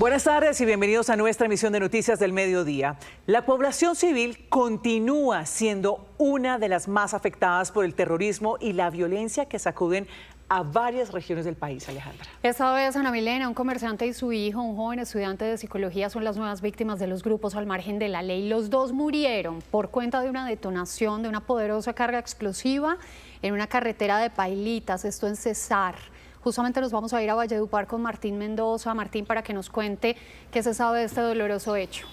Buenas tardes y bienvenidos a nuestra emisión de Noticias del Mediodía. La población civil continúa siendo una de las más afectadas por el terrorismo y la violencia que sacuden a varias regiones del país, Alejandra. Esta vez Ana Milena, un comerciante y su hijo, un joven estudiante de psicología, son las nuevas víctimas de los grupos al margen de la ley. Los dos murieron por cuenta de una detonación de una poderosa carga explosiva en una carretera de Pailitas, esto en Cesar. Justamente nos vamos a ir a Valledupar con Martín Mendoza. Martín, para que nos cuente qué se sabe de este doloroso hecho.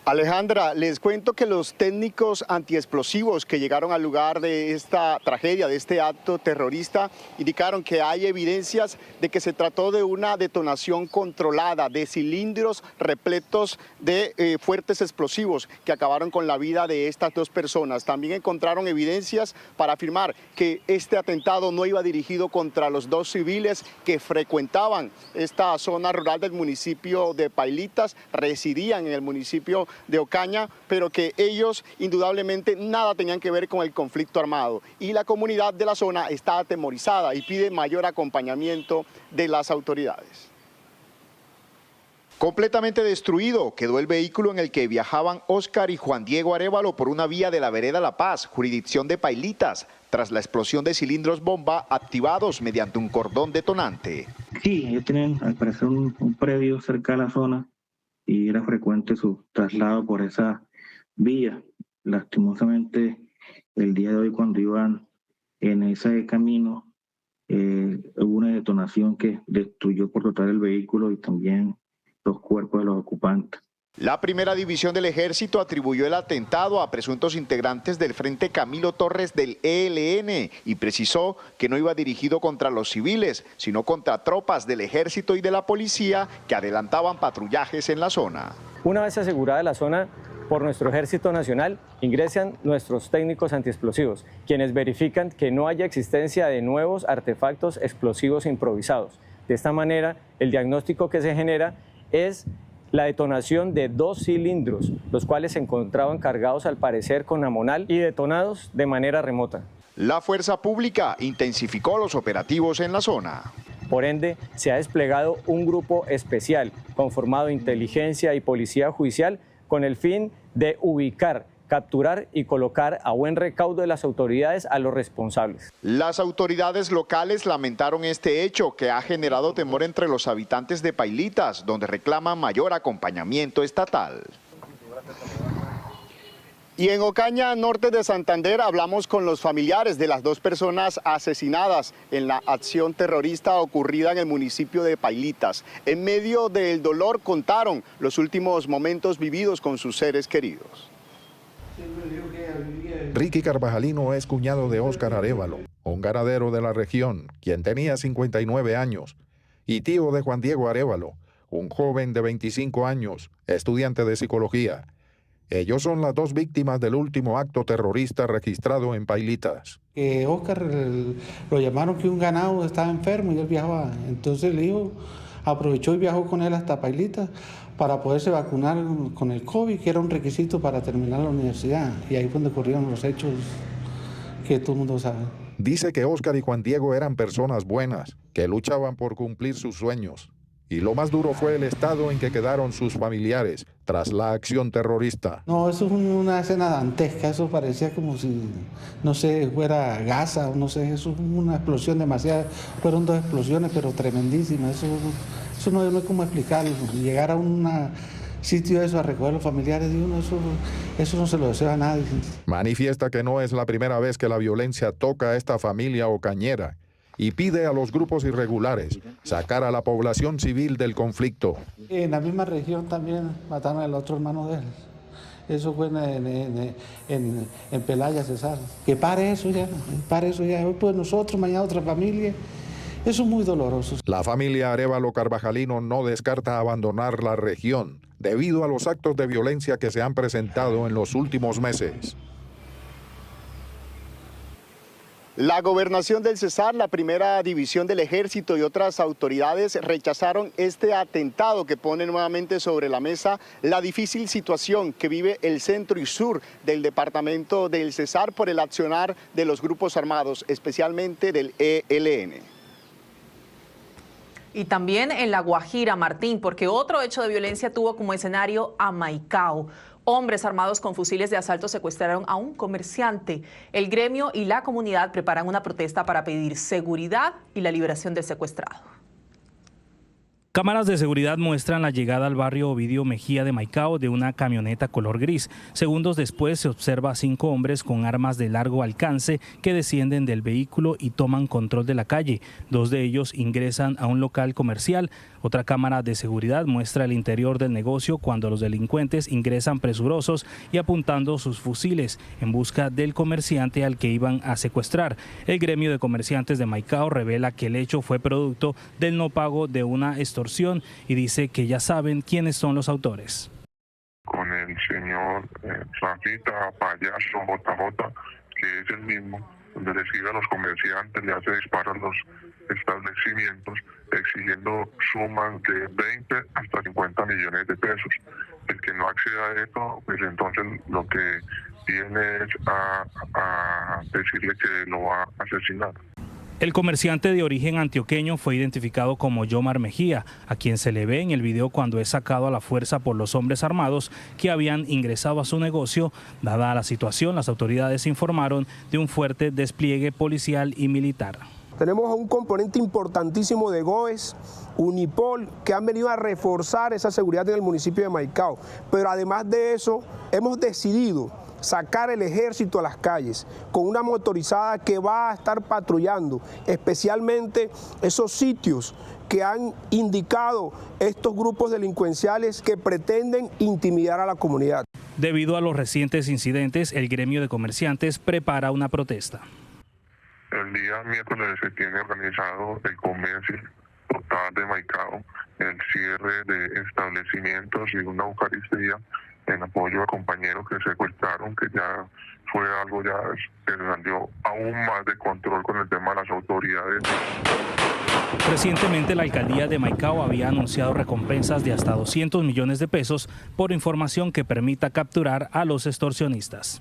Alejandra, les cuento que los técnicos antiexplosivos que llegaron al lugar de esta tragedia, de este acto terrorista, indicaron que hay evidencias de que se trató de una detonación controlada de cilindros repletos de fuertes explosivos que acabaron con la vida de estas dos personas. También encontraron evidencias para afirmar que este atentado no iba dirigido contra los dos civiles que frecuentaban esta zona rural del municipio de Pailitas, residían en el municipio de Ocaña, pero que ellos indudablemente nada tenían que ver con el conflicto armado. Y la comunidad de la zona está atemorizada y pide mayor acompañamiento de las autoridades. Completamente destruido quedó el vehículo en el que viajaban Óscar y Juan Diego Arévalo por una vía de la vereda La Paz, jurisdicción de Pailitas, tras la explosión de cilindros bomba activados mediante un cordón detonante. Sí, ellos tienen al parecer un predio cerca de la zona y era frecuente su traslado por esa vía. Lastimosamente, el día de hoy, cuando iban en ese camino, hubo una detonación que destruyó por total el vehículo y también los cuerpos de los ocupantes. La primera división del ejército atribuyó el atentado a presuntos integrantes del Frente Camilo Torres del ELN y precisó que no iba dirigido contra los civiles, sino contra tropas del ejército y de la policía que adelantaban patrullajes en la zona. Una vez asegurada la zona por nuestro Ejército Nacional, ingresan nuestros técnicos antiexplosivos, quienes verifican que no haya existencia de nuevos artefactos explosivos improvisados. De esta manera, el diagnóstico que se genera es la detonación de dos cilindros, los cuales se encontraban cargados al parecer con amonal y detonados de manera remota. La fuerza pública intensificó los operativos en la zona. Por ende, se ha desplegado un grupo especial conformado de inteligencia y policía judicial con el fin de ubicar, capturar y colocar a buen recaudo de las autoridades a los responsables. Las autoridades locales lamentaron este hecho que ha generado temor entre los habitantes de Pailitas, donde reclaman mayor acompañamiento estatal. Y en Ocaña, norte de Santander, hablamos con los familiares de las dos personas asesinadas en la acción terrorista ocurrida en el municipio de Pailitas. En medio del dolor contaron los últimos momentos vividos con sus seres queridos. Ricky Carvajalino es cuñado de Óscar Arévalo, un ganadero de la región, quien tenía 59 años, y tío de Juan Diego Arévalo, un joven de 25 años, estudiante de psicología. Ellos son las dos víctimas del último acto terrorista registrado en Pailitas. Óscar lo llamaron que un ganado estaba enfermo y él viajaba, entonces el hijo aprovechó y viajó con él hasta Pailitas para poderse vacunar con el COVID, que era un requisito para terminar la universidad. Y ahí fue donde ocurrieron los hechos que todo el mundo sabe. Dice que Óscar y Juan Diego eran personas buenas, que luchaban por cumplir sus sueños. Y lo más duro fue el estado en que quedaron sus familiares tras la acción terrorista. No, eso es una escena dantesca, eso parecía como si, no sé, fuera Gaza, o no sé, eso es una explosión demasiada. Fueron dos explosiones, pero tremendísimas. Eso no hay cómo explicarlo. Llegar a un sitio de eso a recoger a los familiares de uno, eso no se lo desea a nadie. Manifiesta que no es la primera vez que la violencia toca a esta familia ocañera y pide a los grupos irregulares sacar a la población civil del conflicto. En la misma región también mataron al otro hermano de él. Eso fue en Pelaya, Cesar. Que pare eso ya, Hoy pues nosotros, mañana otra familia. Eso es muy doloroso. La familia Arévalo Carvajalino no descarta abandonar la región debido a los actos de violencia que se han presentado en los últimos meses. La gobernación del Cesar, la primera división del ejército y otras autoridades rechazaron este atentado que pone nuevamente sobre la mesa la difícil situación que vive el centro y sur del departamento del Cesar por el accionar de los grupos armados, especialmente del ELN. Y también en La Guajira, Martín, porque otro hecho de violencia tuvo como escenario a Maicao. Hombres armados con fusiles de asalto secuestraron a un comerciante. El gremio y la comunidad preparan una protesta para pedir seguridad y la liberación del secuestrado. Cámaras de seguridad muestran la llegada al barrio Ovidio Mejía de Maicao de una camioneta color gris. Segundos después se observa a 5 hombres con armas de largo alcance que descienden del vehículo y toman control de la calle. 2 de ellos ingresan a un local comercial. Otra cámara de seguridad muestra el interior del negocio cuando los delincuentes ingresan presurosos y apuntando sus fusiles en busca del comerciante al que iban a secuestrar. El gremio de comerciantes de Maicao revela que el hecho fue producto del no pago de una extorsión y dice que ya saben quiénes son los autores. Con el señor Rafita Payaso JJ, que es el mismo, donde le sigue a los comerciantes, le hace disparos a los establecimientos, exigiendo sumas de 20 hasta 50 millones de pesos. El que no acceda a esto, pues entonces lo que viene es a decirle que lo va a asesinar. El comerciante de origen antioqueño fue identificado como Yomar Mejía, a quien se le ve en el video cuando es sacado a la fuerza por los hombres armados que habían ingresado a su negocio. Dada la situación, las autoridades informaron de un fuerte despliegue policial y militar. Tenemos a un componente importantísimo de GOES, Unipol, que han venido a reforzar esa seguridad en el municipio de Maicao. Pero además de eso, hemos decidido sacar el ejército a las calles con una motorizada que va a estar patrullando, especialmente esos sitios que han indicado estos grupos delincuenciales que pretenden intimidar a la comunidad. Debido a los recientes incidentes, el gremio de comerciantes prepara una protesta. El día miércoles se tiene organizado el comercio total de Maicao, el cierre de establecimientos y una eucaristía en apoyo a compañeros que secuestraron, que ya fue algo ya que salió aún más de control con el tema de las autoridades. Recientemente la alcaldía de Maicao había anunciado recompensas de hasta 200 millones de pesos por información que permita capturar a los extorsionistas.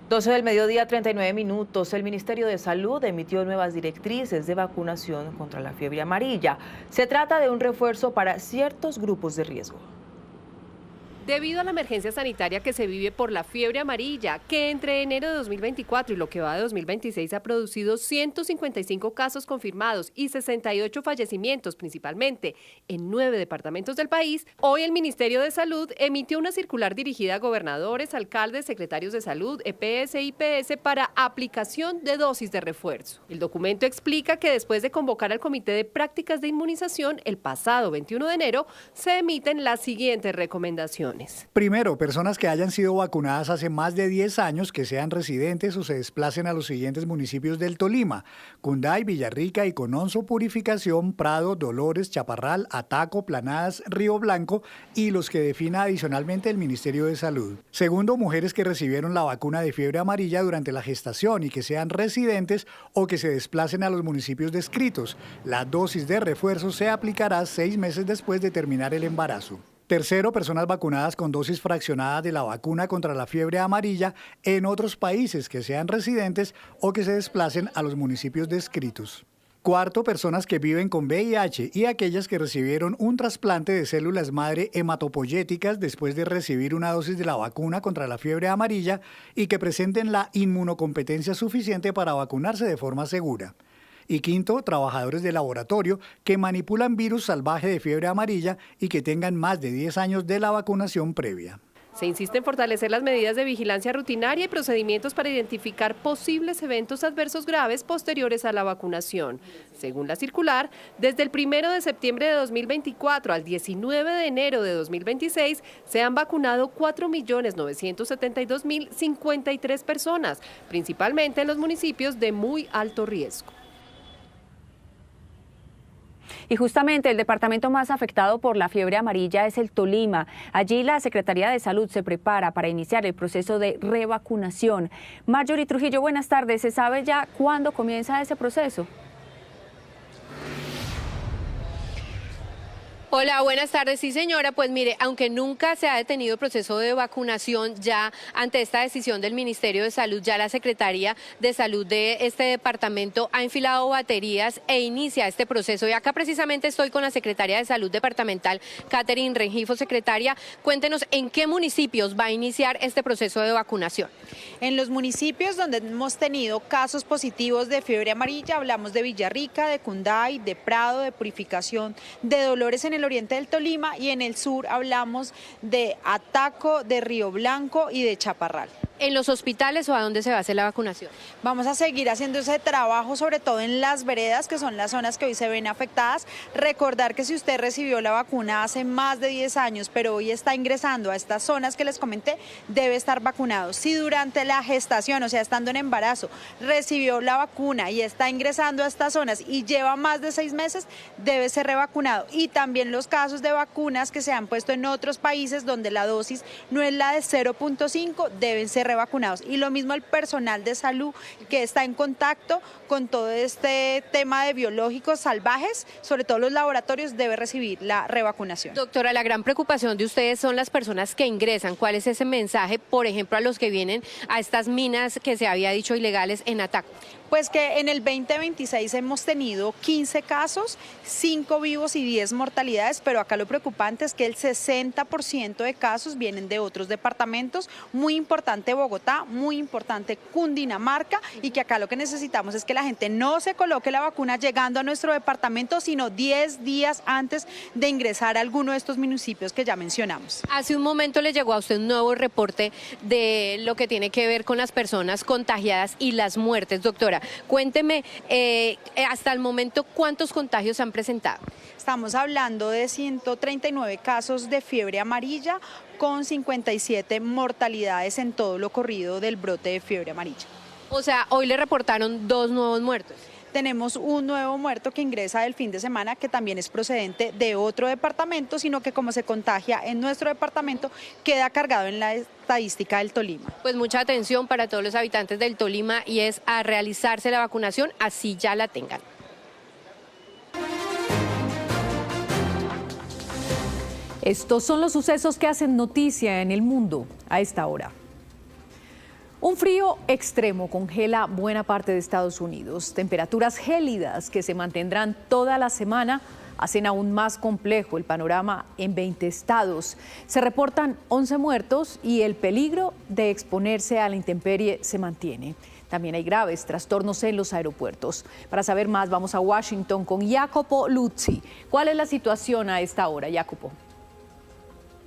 12 del mediodía, 39 minutos. El Ministerio de Salud emitió nuevas directrices de vacunación contra la fiebre amarilla. Se trata de un refuerzo para ciertos grupos de riesgo. Debido a la emergencia sanitaria que se vive por la fiebre amarilla, que entre enero de 2024 y lo que va de 2026 ha producido 155 casos confirmados y 68 fallecimientos, principalmente en 9 departamentos del país, hoy el Ministerio de Salud emitió una circular dirigida a gobernadores, alcaldes, secretarios de salud, EPS e IPS para aplicación de dosis de refuerzo. El documento explica que después de convocar al Comité de Prácticas de Inmunización el pasado 21 de enero, se emiten las siguientes recomendaciones. Primero, personas que hayan sido vacunadas hace más de 10 años, que sean residentes o se desplacen a los siguientes municipios del Tolima: Cunday, Villarrica, Icononso, Purificación, Prado, Dolores, Chaparral, Ataco, Planadas, Río Blanco y los que defina adicionalmente el Ministerio de Salud. Segundo, mujeres que recibieron la vacuna de fiebre amarilla durante la gestación y que sean residentes o que se desplacen a los municipios descritos. La dosis de refuerzo se aplicará 6 meses después de terminar el embarazo. Tercero, personas vacunadas con dosis fraccionadas de la vacuna contra la fiebre amarilla en otros países que sean residentes o que se desplacen a los municipios descritos. Cuarto, personas que viven con VIH y aquellas que recibieron un trasplante de células madre hematopoyéticas después de recibir una dosis de la vacuna contra la fiebre amarilla y que presenten la inmunocompetencia suficiente para vacunarse de forma segura. Y quinto, trabajadores de laboratorio que manipulan virus salvaje de fiebre amarilla y que tengan más de 10 años de la vacunación previa. Se insiste en fortalecer las medidas de vigilancia rutinaria y procedimientos para identificar posibles eventos adversos graves posteriores a la vacunación. Según la circular, desde el 1 de septiembre de 2024 al 19 de enero de 2026 se han vacunado 4.972.053 personas, principalmente en los municipios de muy alto riesgo. Y justamente el departamento más afectado por la fiebre amarilla es el Tolima. Allí la Secretaría de Salud se prepara para iniciar el proceso de revacunación. Marjorie Trujillo, buenas tardes. ¿Se sabe ya cuándo comienza ese proceso? Hola, buenas tardes. Sí, señora, pues mire, aunque nunca se ha detenido el proceso de vacunación, ya ante esta decisión del Ministerio de Salud, ya la Secretaría de Salud de este departamento ha enfilado baterías e inicia este proceso. Y acá precisamente estoy con la Secretaria de Salud Departamental, Catherine Rengifo. Secretaria, cuéntenos en qué municipios va a iniciar este proceso de vacunación. En los municipios donde hemos tenido casos positivos de fiebre amarilla, hablamos de Villarrica, de Cunday, de Prado, de Purificación, de Dolores en el oriente del Tolima, y en el sur hablamos de Ataco, de Río Blanco y de Chaparral. ¿En los hospitales o a dónde se va a hacer la vacunación? Vamos a seguir haciendo ese trabajo, sobre todo en las veredas, que son las zonas que hoy se ven afectadas. Recordar que si usted recibió la vacuna hace más de 10 años, pero hoy está ingresando a estas zonas que les comenté, debe estar vacunado. Si durante la gestación, o sea, estando en embarazo, recibió la vacuna y está ingresando a estas zonas y lleva más de 6 meses, debe ser revacunado. Y también los casos de vacunas que se han puesto en otros países donde la dosis no es la de 0.5, deben ser revacunados. Y lo mismo el personal de salud que está en contacto con todo este tema de biológicos salvajes, sobre todo los laboratorios, debe recibir la revacunación. Doctora, la gran preocupación de ustedes son las personas que ingresan. ¿Cuál es ese mensaje, por ejemplo, a los que vienen a estas minas que se había dicho ilegales en Ataco? Pues que en el 2026 hemos tenido 15 casos, 5 vivos y 10 mortalidades, pero acá lo preocupante es que el 60% de casos vienen de otros departamentos, muy importante Bogotá, muy importante Cundinamarca, y que acá lo que necesitamos es que la gente no se coloque la vacuna llegando a nuestro departamento, sino 10 días antes de ingresar a alguno de estos municipios que ya mencionamos. Hace un momento le llegó a usted un nuevo reporte de lo que tiene que ver con las personas contagiadas y las muertes, doctora. Cuénteme, hasta el momento, ¿cuántos contagios se han presentado? Estamos hablando de 139 casos de fiebre amarilla con 57 mortalidades en todo lo corrido del brote de fiebre amarilla. O sea, hoy le reportaron 2 nuevos muertos. Tenemos un nuevo muerto que ingresa del fin de semana, que también es procedente de otro departamento, sino que como se contagia en nuestro departamento, queda cargado en la estadística del Tolima. Pues mucha atención para todos los habitantes del Tolima, y es a realizarse la vacunación, así ya la tengan. Estos son los sucesos que hacen noticia en el mundo a esta hora. Un frío extremo congela buena parte de Estados Unidos. Temperaturas gélidas que se mantendrán toda la semana hacen aún más complejo el panorama en 20 estados. Se reportan 11 muertos y el peligro de exponerse a la intemperie se mantiene. También hay graves trastornos en los aeropuertos. Para saber más, vamos a Washington con Jacopo Luzzi. ¿Cuál es la situación a esta hora, Jacopo?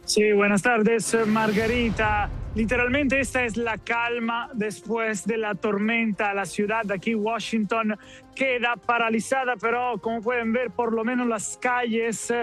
Sí, buenas tardes, Margarita. Literalmente esta es la calma después de la tormenta. La ciudad de aquí, Washington, queda paralizada, pero como pueden ver, por lo menos las calles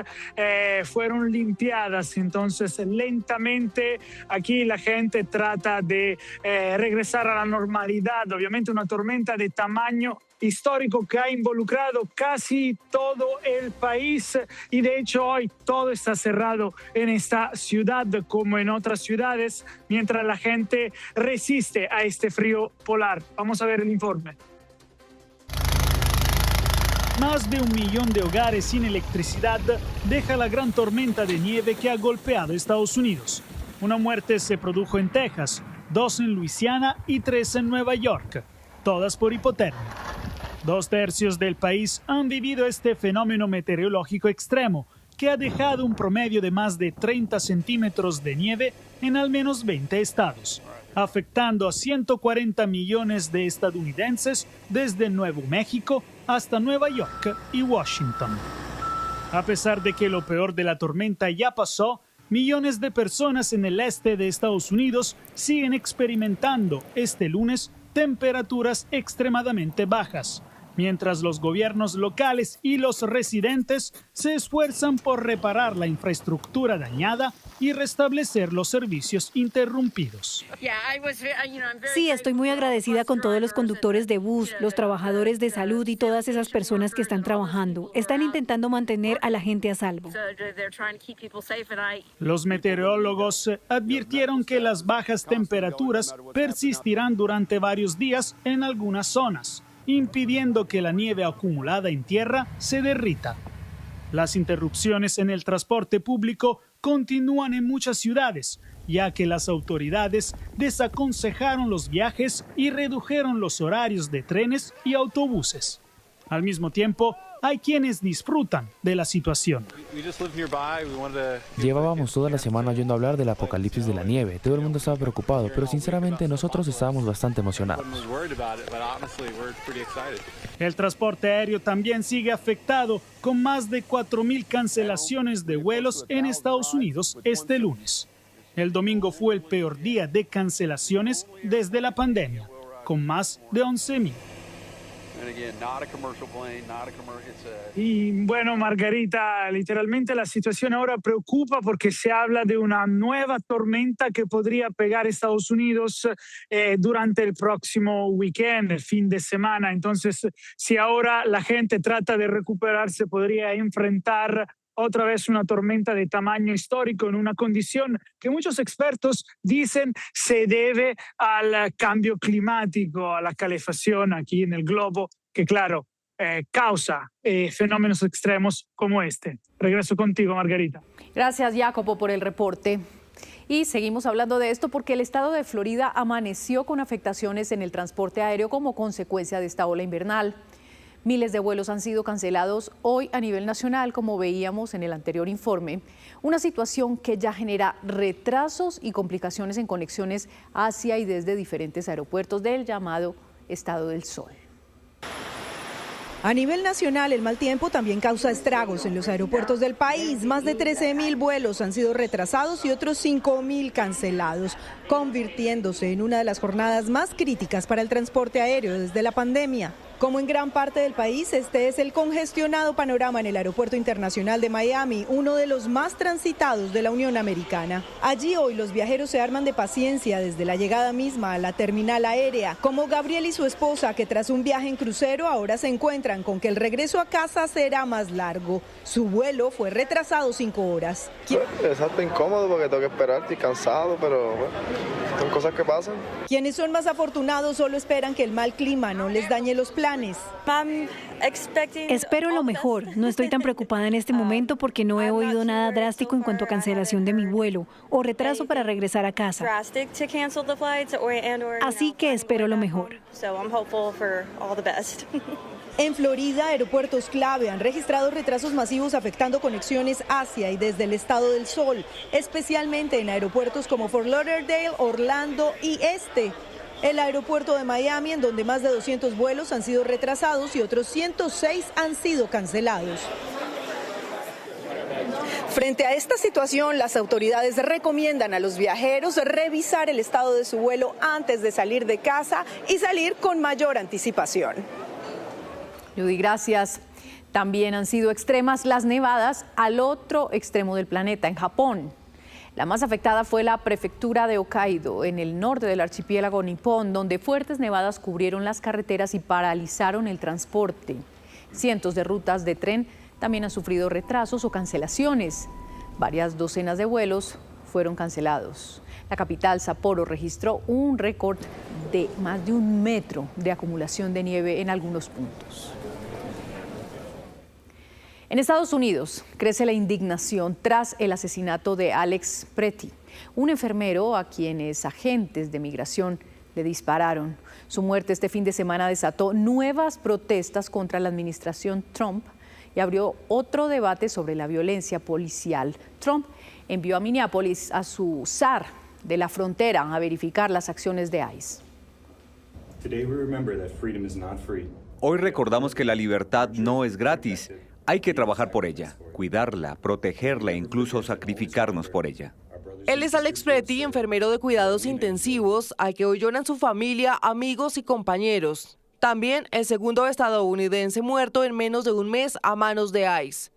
fueron limpiadas. Entonces, lentamente aquí la gente trata de regresar a la normalidad. Obviamente una tormenta de tamaño histórico que ha involucrado casi todo el país, y de hecho hoy todo está cerrado en esta ciudad como en otras ciudades, mientras la gente resiste a este frío polar. Vamos a ver el informe. Más de 1 millón de hogares sin electricidad deja la gran tormenta de nieve que ha golpeado Estados Unidos. Una muerte se produjo en Texas, 2 en Luisiana y 3 en Nueva York, todas por hipotermia. 2/3 del país han vivido este fenómeno meteorológico extremo, que ha dejado un promedio de más de 30 centímetros de nieve en al menos 20 estados, afectando a 140 millones de estadounidenses desde Nuevo México hasta Nueva York y Washington. A pesar de que lo peor de la tormenta ya pasó, millones de personas en el este de Estados Unidos siguen experimentando este lunes temperaturas extremadamente bajas. mientras los gobiernos locales y los residentes se esfuerzan por reparar la infraestructura dañada y restablecer los servicios interrumpidos. Sí, estoy muy agradecida con todos los conductores de bus, los trabajadores de salud y todas esas personas que están trabajando. Están intentando mantener a la gente a salvo. Los meteorólogos advirtieron que las bajas temperaturas persistirán durante varios días en algunas zonas, impidiendo que la nieve acumulada en tierra se derrita. Las interrupciones en el transporte público continúan en muchas ciudades, ya que las autoridades desaconsejaron los viajes y redujeron los horarios de trenes y autobuses. Al mismo tiempo, hay quienes disfrutan de la situación. Llevábamos toda la semana oyendo hablar del apocalipsis de la nieve. Todo el mundo estaba preocupado, pero sinceramente nosotros estábamos bastante emocionados. El transporte aéreo también sigue afectado, con más de 4.000 cancelaciones de vuelos en Estados Unidos este lunes. El domingo fue el peor día de cancelaciones desde la pandemia, con más de 11.000. Y bueno, Margarita, literalmente la situación ahora preocupa porque se habla de una nueva tormenta que podría pegar a Estados Unidos durante el próximo weekend, el fin de semana. Entonces, si ahora la gente trata de recuperarse, podría enfrentar otra vez una tormenta de tamaño histórico en una condición que muchos expertos dicen se debe al cambio climático, a la calefacción aquí en el globo, que claro, causa fenómenos extremos como este. Regreso contigo, Margarita. Gracias, Jacopo, por el reporte. Y seguimos hablando de esto porque el estado de Florida amaneció con afectaciones en el transporte aéreo como consecuencia de esta ola invernal. Miles de vuelos han sido cancelados hoy a nivel nacional, como veíamos en el anterior informe, una situación que ya genera retrasos y complicaciones en conexiones hacia y desde diferentes aeropuertos del llamado Estado del Sol. A nivel nacional, el mal tiempo también causa estragos en los aeropuertos del país. Más de 13.000 vuelos han sido retrasados y otros 5.000 cancelados, convirtiéndose en una de las jornadas más críticas para el transporte aéreo desde la pandemia. Como en gran parte del país, este es el congestionado panorama en el Aeropuerto Internacional de Miami, uno de los más transitados de la Unión Americana. Allí hoy los viajeros se arman de paciencia desde la llegada misma a la terminal aérea, como Gabriel y su esposa, que tras un viaje en crucero ahora se encuentran con que el regreso a casa será más largo. Su vuelo fue retrasado 5 horas. Es hasta incómodo porque tengo que esperar, estoy cansado, pero bueno, son cosas que pasan. Quienes son más afortunados solo esperan que el mal clima no les dañe los planes. Espero lo mejor. No estoy tan preocupada en este momento porque no he oído nada drástico en cuanto a cancelación de mi vuelo o retraso para regresar a casa. Así que espero lo mejor. En Florida, aeropuertos clave han registrado retrasos masivos afectando conexiones hacia y desde el Estado del Sol, especialmente en aeropuertos como Fort Lauderdale, Orlando y el aeropuerto de Miami, en donde más de 200 vuelos han sido retrasados y otros 106 han sido cancelados. Frente a esta situación, las autoridades recomiendan a los viajeros revisar el estado de su vuelo antes de salir de casa y salir con mayor anticipación. Judy, gracias. También han sido extremas las nevadas al otro extremo del planeta, en Japón. La más afectada fue la prefectura de Hokkaido, en el norte del archipiélago nipón, donde fuertes nevadas cubrieron las carreteras y paralizaron el transporte. Cientos de rutas de tren también han sufrido retrasos o cancelaciones. Varias docenas de vuelos fueron cancelados. La capital, Sapporo, registró un récord de más de 1 metro de acumulación de nieve en algunos puntos. En Estados Unidos crece la indignación tras el asesinato de Alex Pretty, un enfermero a quienes agentes de migración le dispararon. Su muerte este fin de semana desató nuevas protestas contra la administración Trump y abrió otro debate sobre la violencia policial. Trump envió a Minneapolis a su SAR de la frontera a verificar las acciones de ICE. Hoy recordamos que la libertad no es gratis. Hay que trabajar por ella, cuidarla, protegerla e incluso sacrificarnos por ella. Él es Alex Pretty, enfermero de cuidados intensivos, al que hoy lloran su familia, amigos y compañeros. También el segundo estadounidense muerto en menos de un mes a manos de ICE.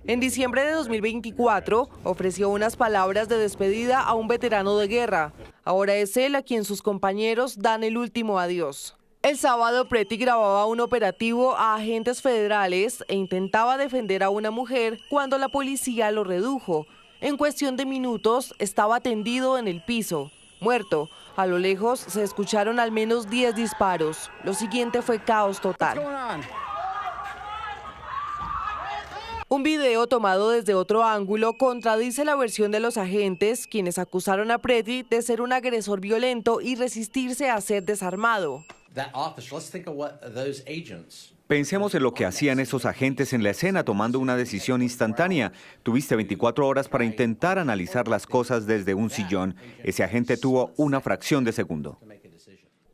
En diciembre de 2024, ofreció unas palabras de despedida a un veterano de guerra. Ahora es él a quien sus compañeros dan el último adiós. El sábado, Pretty grababa un operativo a agentes federales e intentaba defender a una mujer cuando la policía lo redujo. En cuestión de minutos, estaba tendido en el piso, muerto. A lo lejos se escucharon al menos 10 disparos. Lo siguiente fue caos total. Un video tomado desde otro ángulo contradice la versión de los agentes, quienes acusaron a Pretty de ser un agresor violento y resistirse a ser desarmado. Pensemos en lo que hacían esos agentes en la escena tomando una decisión instantánea. Tuviste 24 horas para intentar analizar las cosas desde un sillón. Ese agente tuvo una fracción de segundo.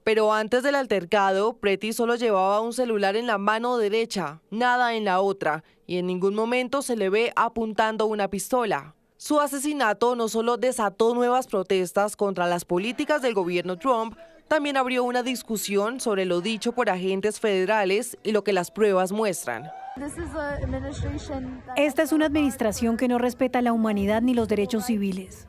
Pero antes del altercado, Pretty solo llevaba un celular en la mano derecha, nada en la otra, y en ningún momento se le ve apuntando una pistola. Su asesinato no solo desató nuevas protestas contra las políticas del gobierno Trump, también abrió una discusión sobre lo dicho por agentes federales y lo que las pruebas muestran. Esta es una administración que no respeta la humanidad ni los derechos civiles.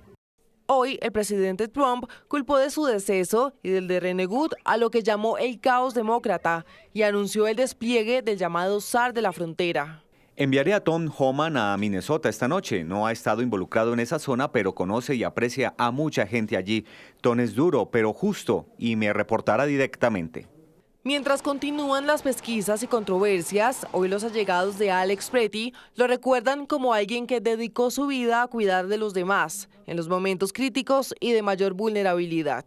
Hoy, el presidente Trump culpó de su deceso y del de Rene Good a lo que llamó el caos demócrata y anunció el despliegue del llamado SAR de la frontera. Enviaré a Tom Homan a Minnesota esta noche. No ha estado involucrado en esa zona, pero conoce y aprecia a mucha gente allí. Tom es duro, pero justo, y me reportará directamente. Mientras continúan las pesquisas y controversias, hoy los allegados de Alex Pretty lo recuerdan como alguien que dedicó su vida a cuidar de los demás, en los momentos críticos y de mayor vulnerabilidad.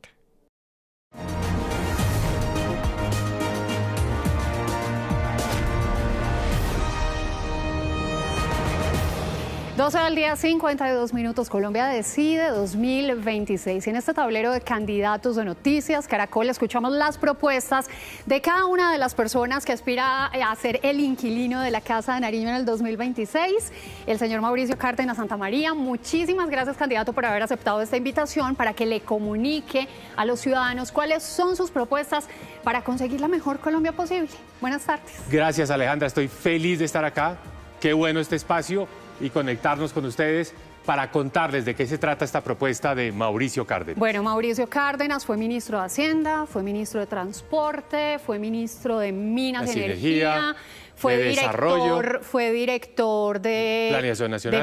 12 del día, 52 minutos. Colombia decide 2026. En este tablero de candidatos de Noticias Caracol escuchamos las propuestas de cada una de las personas que aspira a ser el inquilino de la Casa de Nariño en el 2026. El señor Mauricio Cárdenas Santamaría, muchísimas gracias, candidato, por haber aceptado esta invitación para que le comunique a los ciudadanos cuáles son sus propuestas para conseguir la mejor Colombia posible. Buenas tardes. Gracias, Alejandra. Estoy feliz de estar acá. Qué bueno este espacio y conectarnos con ustedes para contarles de qué se trata esta propuesta de Mauricio Cárdenas. Bueno, Mauricio Cárdenas fue ministro de Hacienda, fue ministro de Transporte, fue ministro de Minas y Energía, fue director de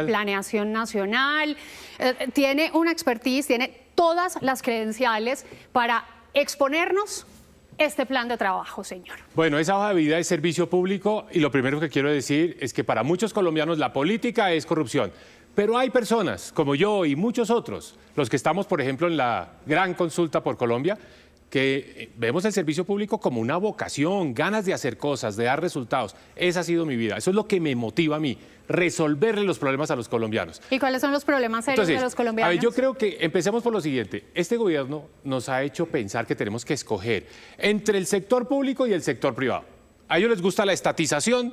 Planeación Nacional. Tiene una expertise, tiene todas las credenciales para exponernos este plan de trabajo, señor. Bueno, esa hoja de vida es servicio público y lo primero que quiero decir es que para muchos colombianos la política es corrupción. Pero hay personas como yo y muchos otros, los que estamos, por ejemplo, en la gran consulta por Colombia, que vemos el servicio público como una vocación, ganas de hacer cosas, de dar resultados. Esa ha sido mi vida. Eso es lo que me motiva a mí, resolverle los problemas a los colombianos. ¿Y cuáles son los problemas serios de los colombianos? A ver, yo creo que empecemos por lo siguiente. Este gobierno nos ha hecho pensar que tenemos que escoger entre el sector público y el sector privado. A ellos les gusta la estatización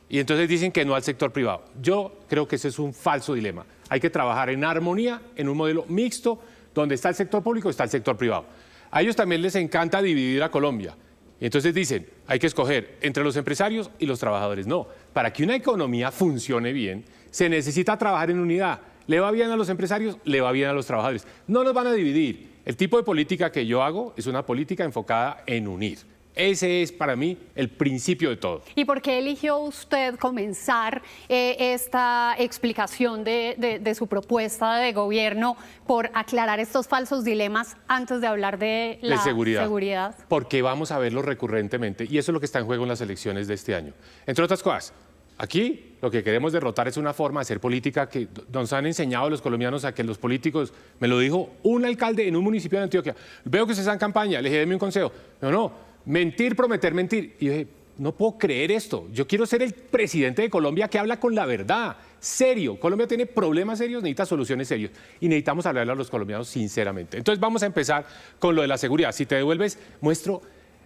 y entonces dicen que no al sector privado. Yo creo que ese es un falso dilema. Hay que trabajar en armonía, en un modelo mixto, donde está el sector público y está el sector privado. A ellos también les encanta dividir a Colombia. Y entonces dicen, hay que escoger entre los empresarios y los trabajadores. No, para que una economía funcione bien, se necesita trabajar en unidad. Le va bien a los empresarios, le va bien a los trabajadores. No los van a dividir. El tipo de política que yo hago es una política enfocada en unir. Ese es para mí el principio de todo. ¿Y por qué eligió usted comenzar esta explicación de su propuesta de gobierno por aclarar estos falsos dilemas antes de hablar de la seguridad? Porque vamos a verlo recurrentemente y eso es lo que está en juego en las elecciones de este año. Entre otras cosas, aquí lo que queremos derrotar es una forma de hacer política que nos han enseñado los colombianos a que los políticos, me lo dijo un alcalde en un municipio de Antioquia, veo que usted está en campaña, le dije, deme un consejo. No. Mentir, prometer, mentir. Y yo dije, no puedo creer esto. Yo quiero ser el presidente de Colombia que habla con la verdad, serio. Colombia tiene problemas serios, necesita soluciones serias. Y necesitamos hablarle a los colombianos sinceramente. Entonces vamos a empezar con lo de la seguridad. Si te devuelves, muestro,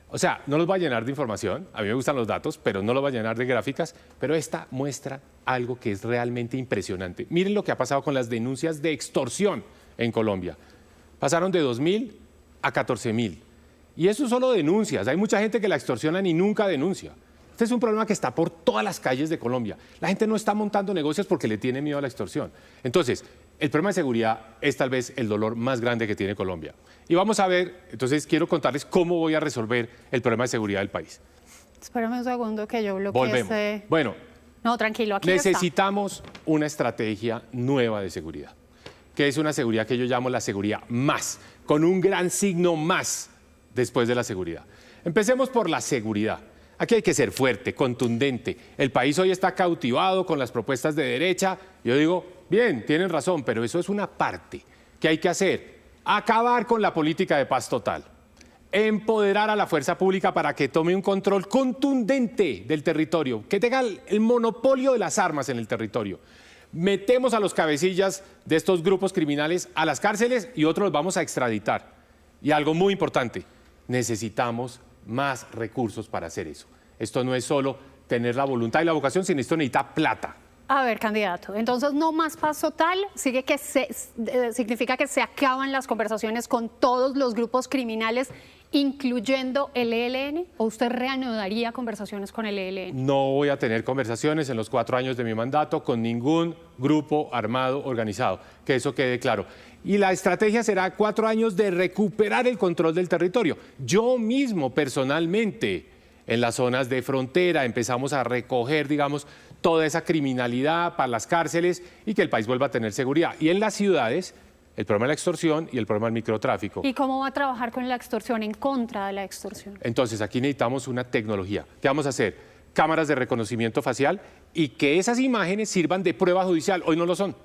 o sea, no los va a llenar de información. A mí me gustan los datos, pero no los va a llenar de gráficas. Pero esta muestra algo que es realmente impresionante. Miren lo que ha pasado con las denuncias de extorsión en Colombia. Pasaron de 2.000 a 14.000. Y eso solo denuncias. Hay mucha gente que la extorsionan y nunca denuncia. Este es un problema que está por todas las calles de Colombia. La gente no está montando negocios porque le tiene miedo a la extorsión. Entonces, el problema de seguridad es tal vez el dolor más grande que tiene Colombia. Y vamos a ver, entonces quiero contarles cómo voy a resolver el problema de seguridad del país. Espérame un segundo que yo bloqueé. Volvemos. Bueno, no, tranquilo, aquí necesitamos una estrategia nueva de seguridad, que es una seguridad que yo llamo la seguridad más, con un gran signo más después de la seguridad. Empecemos por la seguridad. Aquí hay que ser fuerte, contundente. El país hoy está cautivado con las propuestas de derecha. Yo digo, bien, tienen razón, pero eso es una parte que hay que hacer. Acabar con la política de paz total. Empoderar a la fuerza pública para que tome un control contundente del territorio, que tenga el monopolio de las armas en el territorio. Metemos a los cabecillas de estos grupos criminales a las cárceles y otros los vamos a extraditar. Y algo muy importante, necesitamos más recursos para hacer eso. Esto no es solo tener la voluntad y la vocación, sino esto necesita plata. A ver, candidato, entonces no más paz total, significa que se acaban las conversaciones con todos los grupos criminales, incluyendo el ELN, ¿o usted reanudaría conversaciones con el ELN? No voy a tener conversaciones en los 4 años de mi mandato con ningún grupo armado organizado, que eso quede claro. Y la estrategia será 4 años de recuperar el control del territorio. Yo mismo, personalmente, en las zonas de frontera, empezamos a recoger, digamos, toda esa criminalidad para las cárceles y que el país vuelva a tener seguridad. Y en las ciudades, el problema de la extorsión y el problema del microtráfico. ¿Y cómo va a trabajar con la extorsión, en contra de la extorsión? Entonces, aquí necesitamos una tecnología. ¿Qué vamos a hacer? Cámaras de reconocimiento facial y que esas imágenes sirvan de prueba judicial. Hoy no lo son.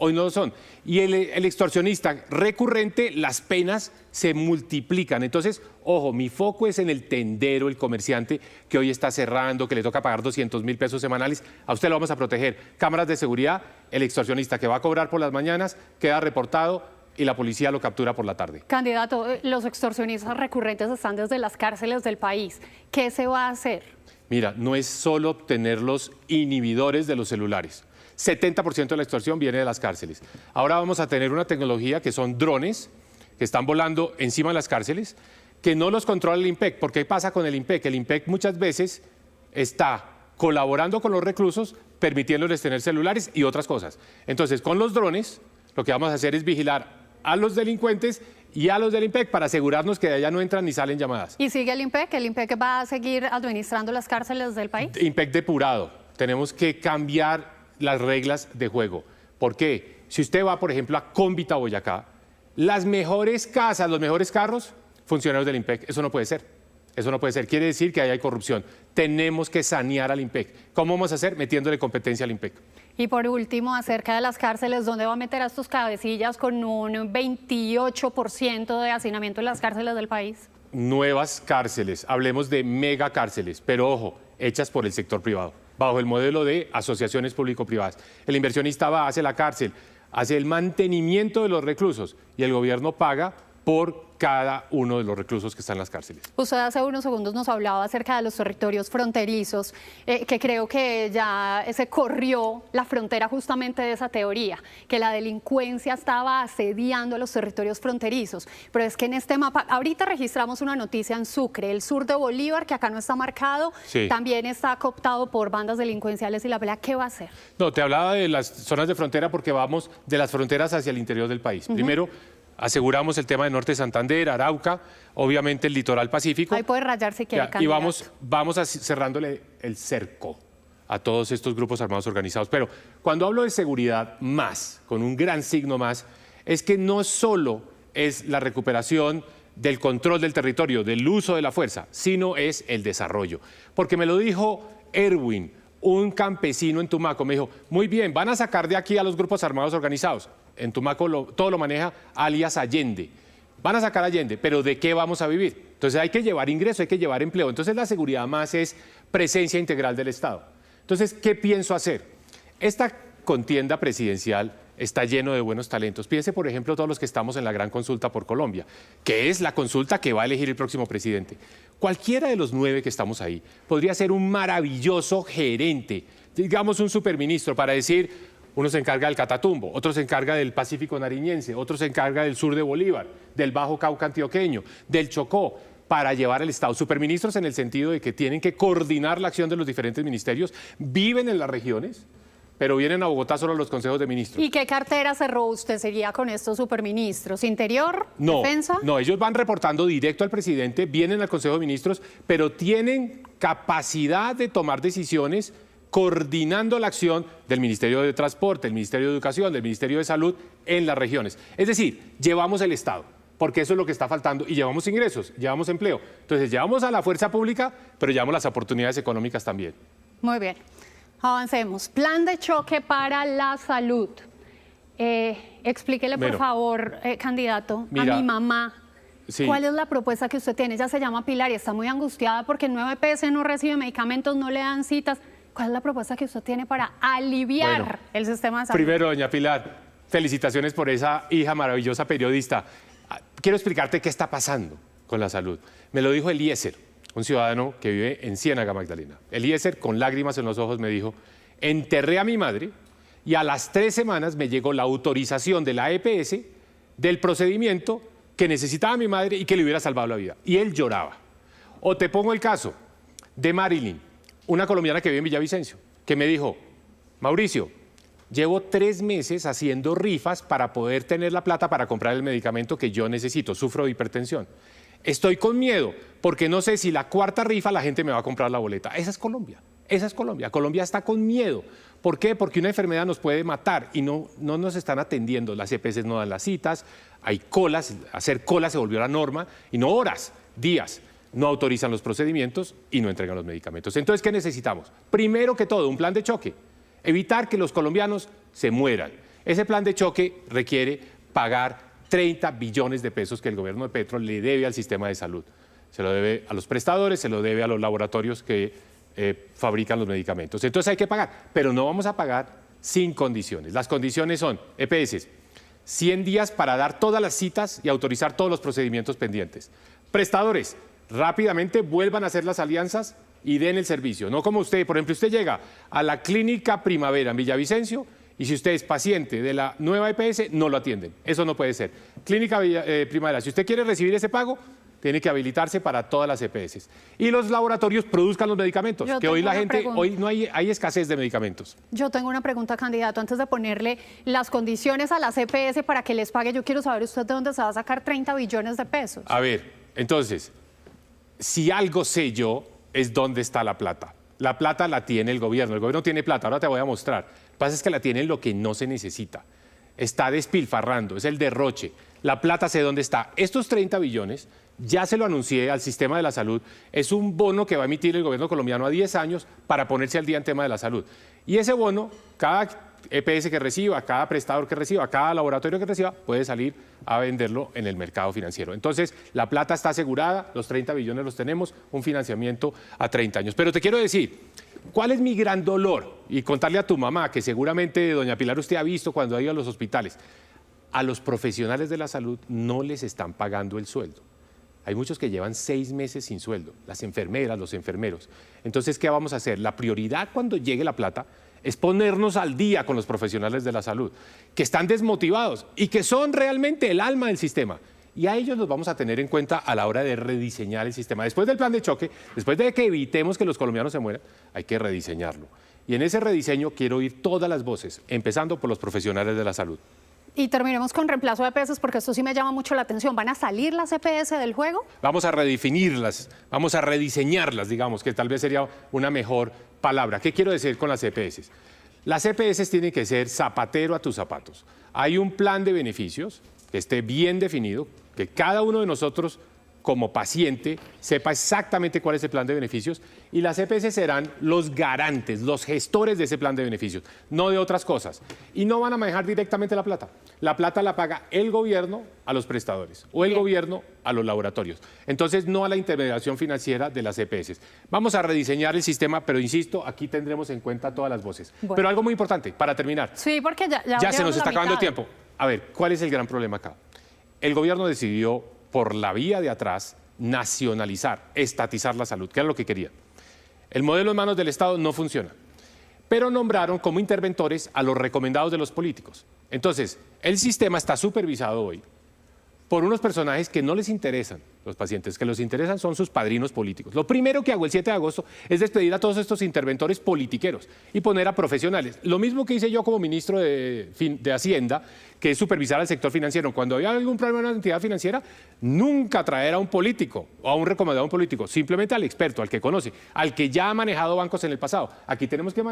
Hoy no lo son. Y el extorsionista recurrente, las penas se multiplican. Entonces, ojo, mi foco es en el tendero, el comerciante que hoy está cerrando, que le toca pagar 200.000 pesos semanales. A usted lo vamos a proteger. Cámaras de seguridad, el extorsionista que va a cobrar por las mañanas queda reportado y la policía lo captura por la tarde. Candidato, los extorsionistas recurrentes están desde las cárceles del país. ¿Qué se va a hacer? Mira, no es solo obtener los inhibidores de los celulares. 70% de la extorsión viene de las cárceles. Ahora vamos a tener una tecnología que son drones que están volando encima de las cárceles, que no los controla el IMPEC. ¿Por qué pasa con el IMPEC? El IMPEC muchas veces está colaborando con los reclusos, permitiéndoles tener celulares y otras cosas. Entonces, con los drones, lo que vamos a hacer es vigilar a los delincuentes y a los del IMPEC para asegurarnos que de allá no entran ni salen llamadas. ¿Y sigue el IMPEC? ¿El IMPEC va a seguir administrando las cárceles del país? IMPEC depurado. Tenemos que cambiar las reglas de juego. ¿Por qué? Si usted va, por ejemplo, a Cómbita, Boyacá, las mejores casas, los mejores carros, funcionarios del IMPEC. Eso no puede ser. Eso no puede ser. Quiere decir que ahí hay corrupción. Tenemos que sanear al IMPEC. ¿Cómo vamos a hacer? Metiéndole competencia al IMPEC. Y por último, acerca de las cárceles, ¿dónde va a meter a estos cabecillas con un 28% de hacinamiento en las cárceles del país? Nuevas cárceles. Hablemos de megacárceles, pero ojo, hechas por el sector privado, bajo el modelo de asociaciones público-privadas. El inversionista va, hace la cárcel, hace el mantenimiento de los reclusos y el gobierno paga por cada uno de los reclusos que están en las cárceles. Usted hace unos segundos nos hablaba acerca de los territorios fronterizos, que creo que ya se corrió la frontera justamente de esa teoría, que la delincuencia estaba asediando a los territorios fronterizos. Pero es que en este mapa, ahorita registramos una noticia en Sucre, el sur de Bolívar, que acá no está marcado, sí, también está cooptado por bandas delincuenciales y la pelea, ¿qué va a hacer? No, te hablaba de las zonas de frontera porque vamos de las fronteras hacia el interior del país. Primero, aseguramos el tema de Norte de Santander, Arauca, obviamente el litoral pacífico. Ahí puede rayar si quiere, candidato. Y vamos cerrándole el cerco a todos estos grupos armados organizados. Pero cuando hablo de seguridad más, con un gran signo más, es que no solo es la recuperación del control del territorio, del uso de la fuerza, sino es el desarrollo. Porque me lo dijo Erwin, un campesino en Tumaco, me dijo, muy bien, van a sacar de aquí a los grupos armados organizados. En Tumaco todo lo maneja alias Allende. Van a sacar Allende, pero ¿de qué vamos a vivir? Entonces hay que llevar ingreso, hay que llevar empleo. Entonces la seguridad más es presencia integral del Estado. Entonces, ¿qué pienso hacer? Esta contienda presidencial está lleno de buenos talentos. Piense, por ejemplo, todos los que estamos en la gran consulta por Colombia, que es la consulta que va a elegir el próximo presidente. Cualquiera de los 9 que estamos ahí podría ser un maravilloso gerente, digamos un superministro, para decir, uno se encarga del Catatumbo, otro se encarga del Pacífico nariñense, otro se encarga del sur de Bolívar, del Bajo Cauca antioqueño, del Chocó. para llevar el Estado. Superministros en el sentido de que tienen que coordinar la acción de los diferentes ministerios, viven en las regiones, pero vienen a Bogotá solo a los consejos de ministros. ¿Y qué cartera cerró usted seguía con estos superministros? ¿Interior? No, ¿Defensa? no, ellos van reportando directo al presidente, vienen al Consejo de Ministros, pero tienen capacidad de tomar decisiones coordinando la acción del Ministerio de Transporte, del Ministerio de Educación, del Ministerio de Salud en las regiones. Es decir, llevamos el Estado, porque eso es lo que está faltando, y llevamos ingresos, llevamos empleo. Entonces, llevamos a la fuerza pública, pero llevamos las oportunidades económicas también. Muy bien. Avancemos. Plan de choque para la salud. Explíquele, por favor, candidato, a mi mamá. Sí. ¿Cuál es la propuesta que usted tiene? Ella se llama Pilar y está muy angustiada porque el 9 EPS no recibe medicamentos, no le dan citas. ¿Cuál es la propuesta que usted tiene para aliviar el sistema de salud? Primero, doña Pilar, felicitaciones por esa hija maravillosa periodista. Quiero explicarte qué está pasando con la salud. Me lo dijo Eliezer, un ciudadano que vive en Ciénaga, Magdalena. Eliezer, con lágrimas en los ojos, me dijo: enterré a mi madre y a las 3 semanas me llegó la autorización de la EPS del procedimiento que necesitaba mi madre y que le hubiera salvado la vida. Y él lloraba. O te pongo el caso de Marilyn, una colombiana que vive en Villavicencio, que me dijo: Mauricio, llevo 3 meses haciendo rifas para poder tener la plata para comprar el medicamento que yo necesito, sufro de hipertensión. Estoy con miedo porque no sé si la 4ª rifa la gente me va a comprar la boleta. Esa es Colombia, esa es Colombia. Colombia está con miedo. ¿Por qué? Porque una enfermedad nos puede matar y no nos están atendiendo. Las EPS no dan las citas, hay colas, hacer colas se volvió la norma, y no horas, días. No autorizan los procedimientos y no entregan los medicamentos. Entonces, ¿qué necesitamos? Primero que todo, un plan de choque. Evitar que los colombianos se mueran. Ese plan de choque requiere pagar 30 billones de pesos que el gobierno de Petro le debe al sistema de salud. Se lo debe a los prestadores, se lo debe a los laboratorios que fabrican los medicamentos. Entonces hay que pagar, pero no vamos a pagar sin condiciones. Las condiciones son: EPS, 100 días para dar todas las citas y autorizar todos los procedimientos pendientes. Prestadores, rápidamente vuelvan a hacer las alianzas y den el servicio. No como usted, por ejemplo, usted llega a la Clínica Primavera en Villavicencio y si usted es paciente de la nueva EPS, no lo atienden. Eso no puede ser. Clínica Primavera, si usted quiere recibir ese pago, tiene que habilitarse para todas las EPS. Y los laboratorios produzcan los medicamentos, que hoy la gente, hoy no hay escasez de medicamentos. Yo tengo una pregunta, candidato. Antes de ponerle las condiciones a las EPS para que les pague, yo quiero saber usted de dónde se va a sacar 30 billones de pesos. A ver, entonces, si algo sé yo, es dónde está la plata. La plata la tiene el gobierno tiene plata, ahora te voy a mostrar. Lo que pasa es que la tiene en lo que no se necesita. Está despilfarrando, es el derroche. La plata sé dónde está. Estos 30 billones, ya se lo anuncié al sistema de la salud, es un bono que va a emitir el gobierno colombiano a 10 años para ponerse al día en tema de la salud. Y ese bono, cada EPS que reciba, cada prestador que reciba, cada laboratorio que reciba, puede salir a venderlo en el mercado financiero. Entonces, la plata está asegurada, los 30 billones los tenemos, un financiamiento a 30 años. Pero te quiero decir, ¿cuál es mi gran dolor? Y contarle a tu mamá, que seguramente, doña Pilar, usted ha visto cuando ha ido a los hospitales. A los profesionales de la salud no les están pagando el sueldo. Hay muchos que llevan 6 meses sin sueldo, las enfermeras, los enfermeros. Entonces, ¿qué vamos a hacer? La prioridad cuando llegue la plata es ponernos al día con los profesionales de la salud, que están desmotivados y que son realmente el alma del sistema. Y a ellos los vamos a tener en cuenta a la hora de rediseñar el sistema. Después del plan de choque, después de que evitemos que los colombianos se mueran, hay que rediseñarlo. Y en ese rediseño quiero oír todas las voces, empezando por los profesionales de la salud. Y terminemos con reemplazo de EPS, porque esto sí me llama mucho la atención. ¿Van a salir las EPS del juego? Vamos a redefinirlas, vamos a rediseñarlas, digamos, que tal vez sería una mejor palabra. ¿Qué quiero decir con las EPS? Las EPS tienen que ser zapatero a tus zapatos. Hay un plan de beneficios que esté bien definido, que cada uno de nosotros como paciente sepa exactamente cuál es el plan de beneficios, y las EPS serán los garantes, los gestores de ese plan de beneficios, no de otras cosas. Y no van a manejar directamente la plata. La plata la paga el gobierno a los prestadores o el gobierno a los laboratorios. Entonces, no a la intermediación financiera de las EPS. Vamos a rediseñar el sistema, pero insisto, aquí tendremos en cuenta todas las voces. Bueno. Pero algo muy importante, para terminar. Sí, porque ya se nos está acabando el tiempo. A ver, ¿cuál es el gran problema acá? El gobierno decidió, por la vía de atrás, nacionalizar, estatizar la salud, que era lo que quería. El modelo en manos del Estado no funciona, pero nombraron como interventores a los recomendados de los políticos. Entonces, el sistema está supervisado hoy por unos personajes que no les interesan los pacientes, que los interesan son sus padrinos políticos. Lo primero que hago el 7 de agosto es despedir a todos estos interventores politiqueros y poner a profesionales. Lo mismo que hice yo como ministro de Hacienda, que es supervisar al sector financiero. Cuando había algún problema en una entidad financiera, nunca traer a un político o a un recomendado a un político, simplemente al experto, al que conoce, al que ya ha manejado bancos en el pasado. Aquí tenemos que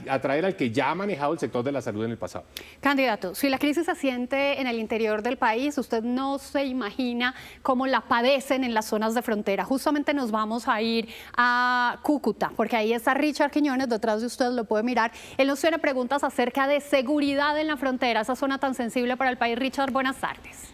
atraer al que ya ha manejado el sector de la salud en el pasado. Candidato, si la crisis se siente en el interior del país, usted no se imagina cómo la padecen en las zonas de frontera. Justamente nos vamos a ir a Cúcuta, porque ahí está Richard Quiñones, detrás de usted, lo puede mirar. Él nos tiene preguntas acerca de seguridad en la frontera, esa zona tan sensible para el país. Richard, buenas tardes.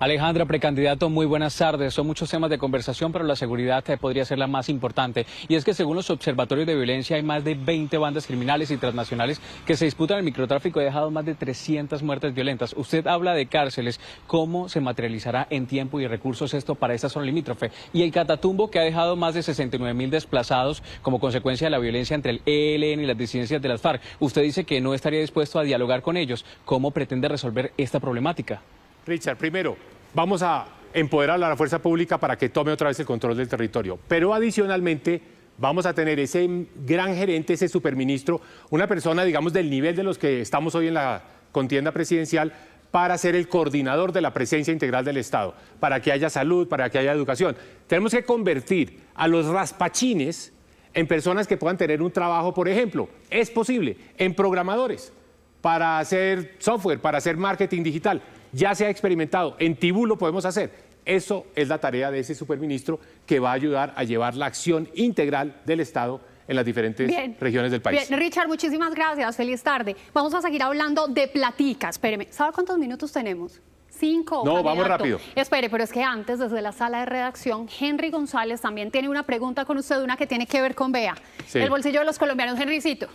Alejandra, precandidato, muy buenas tardes. Son muchos temas de conversación, pero la seguridad podría ser la más importante. Y es que según los observatorios de violencia hay más de 20 bandas criminales y transnacionales que se disputan el microtráfico y ha dejado más de 300 muertes violentas. Usted habla de cárceles. ¿Cómo se materializará en tiempo y recursos esto para esta zona limítrofe? Y el Catatumbo, que ha dejado más de 69.000 desplazados como consecuencia de la violencia entre el ELN y las disidencias de las FARC. Usted dice que no estaría dispuesto a dialogar con ellos. ¿Cómo pretende resolver esta problemática? Richard, primero, vamos a empoderar a la fuerza pública para que tome otra vez el control del territorio. Pero adicionalmente vamos a tener ese gran gerente, ese superministro, una persona, digamos, del nivel de los que estamos hoy en la contienda presidencial, para ser el coordinador de la presencia integral del Estado, para que haya salud, para que haya educación. Tenemos que convertir a los raspachines en personas que puedan tener un trabajo, por ejemplo, es posible, en programadores, para hacer software, para hacer marketing digital. Ya se ha experimentado, en Tibú lo podemos hacer. Eso es la tarea de ese superministro que va a ayudar a llevar la acción integral del Estado en las diferentes regiones del país. Bien, Richard, muchísimas gracias. Feliz tarde. Vamos a seguir hablando de platica. Espéreme, ¿sabe cuántos minutos tenemos? 5. No, candidato. vamos rápido. Espere, pero es que antes, desde la sala de redacción, Henry González también tiene una pregunta con usted, una que tiene que ver con BEA. Sí. El bolsillo de los colombianos, Henrycito.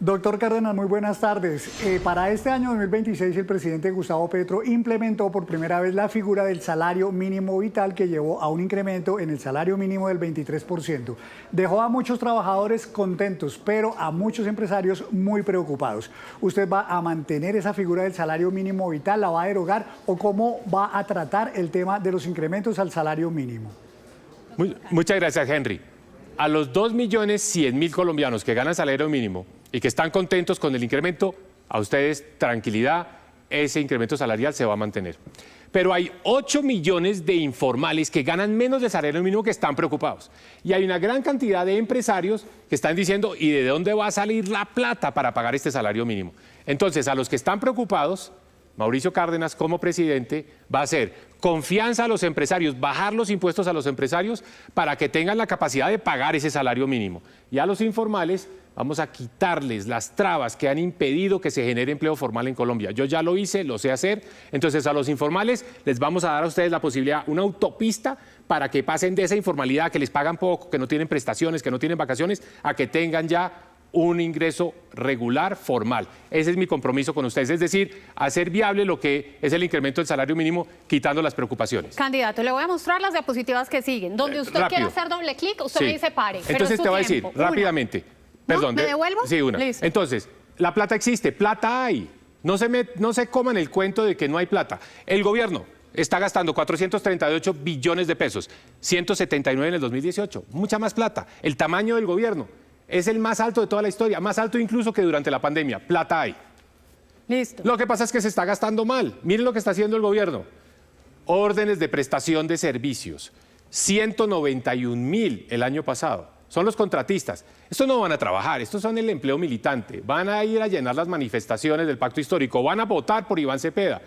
Doctor Cárdenas, muy buenas tardes. Para este año 2026, el presidente Gustavo Petro implementó por primera vez la figura del salario mínimo vital, que llevó a un incremento en el salario mínimo del 23%. Dejó a muchos trabajadores contentos, pero a muchos empresarios muy preocupados. ¿Usted va a mantener esa figura del salario mínimo vital, la va a derogar, o cómo va a tratar el tema de los incrementos al salario mínimo? Muchas gracias, Henry. A los 2.100.000 colombianos que ganan salario mínimo y que están contentos con el incremento, a ustedes tranquilidad, ese incremento salarial se va a mantener. Pero hay 8 millones de informales que ganan menos de salario mínimo que están preocupados. Y hay una gran cantidad de empresarios que están diciendo, ¿y de dónde va a salir la plata para pagar este salario mínimo? Entonces, a los que están preocupados, Mauricio Cárdenas, como presidente, va a hacer confianza a los empresarios, bajar los impuestos a los empresarios para que tengan la capacidad de pagar ese salario mínimo. Y a los informales vamos a quitarles las trabas que han impedido que se genere empleo formal en Colombia. Yo ya lo hice, lo sé hacer. Entonces, a los informales les vamos a dar a ustedes la posibilidad, una autopista para que pasen de esa informalidad, que les pagan poco, que no tienen prestaciones, que no tienen vacaciones, a que tengan ya un ingreso regular, formal. Ese es mi compromiso con ustedes, es decir, hacer viable lo que es el incremento del salario mínimo, quitando las preocupaciones. Candidato, le voy a mostrar las diapositivas que siguen. Donde usted quiera hacer doble clic, usted me dice pare. Entonces te voy a decir rápidamente. Perdón, ¿me devuelvo? Sí, una. Listo. Entonces, la plata existe, plata hay. No se coman el cuento de que no hay plata. El gobierno está gastando 438 billones de pesos, 179 en el 2018, mucha más plata. El tamaño del gobierno es el más alto de toda la historia, más alto incluso que durante la pandemia. Plata hay. Listo. Lo que pasa es que se está gastando mal. Miren lo que está haciendo el gobierno. Órdenes de prestación de servicios, 191.000 el año pasado. Son los contratistas. Estos no van a trabajar, estos son el empleo militante. Van a ir a llenar las manifestaciones del pacto histórico, van a votar por Iván Cepeda.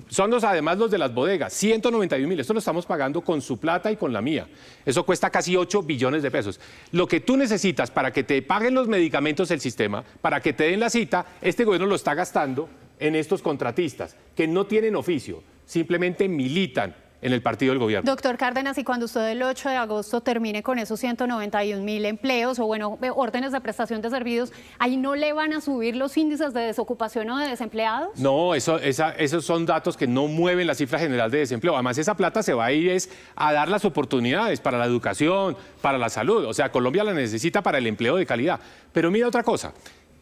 Son además los de las bodegas, 191.000. Esto lo estamos pagando con su plata y con la mía. Eso cuesta casi 8 billones de pesos. Lo que tú necesitas para que te paguen los medicamentos del sistema, para que te den la cita, este gobierno lo está gastando en estos contratistas que no tienen oficio, simplemente militan en el partido del gobierno. Doctor Cárdenas, y cuando usted el 8 de agosto termine con esos 191.000 empleos o órdenes de prestación de servicios, ¿ahí no le van a subir los índices de desocupación o de desempleados? No, esos son datos que no mueven la cifra general de desempleo. Además, esa plata se va a ir a dar las oportunidades para la educación, para la salud. O sea, Colombia la necesita para el empleo de calidad. Pero mira otra cosa,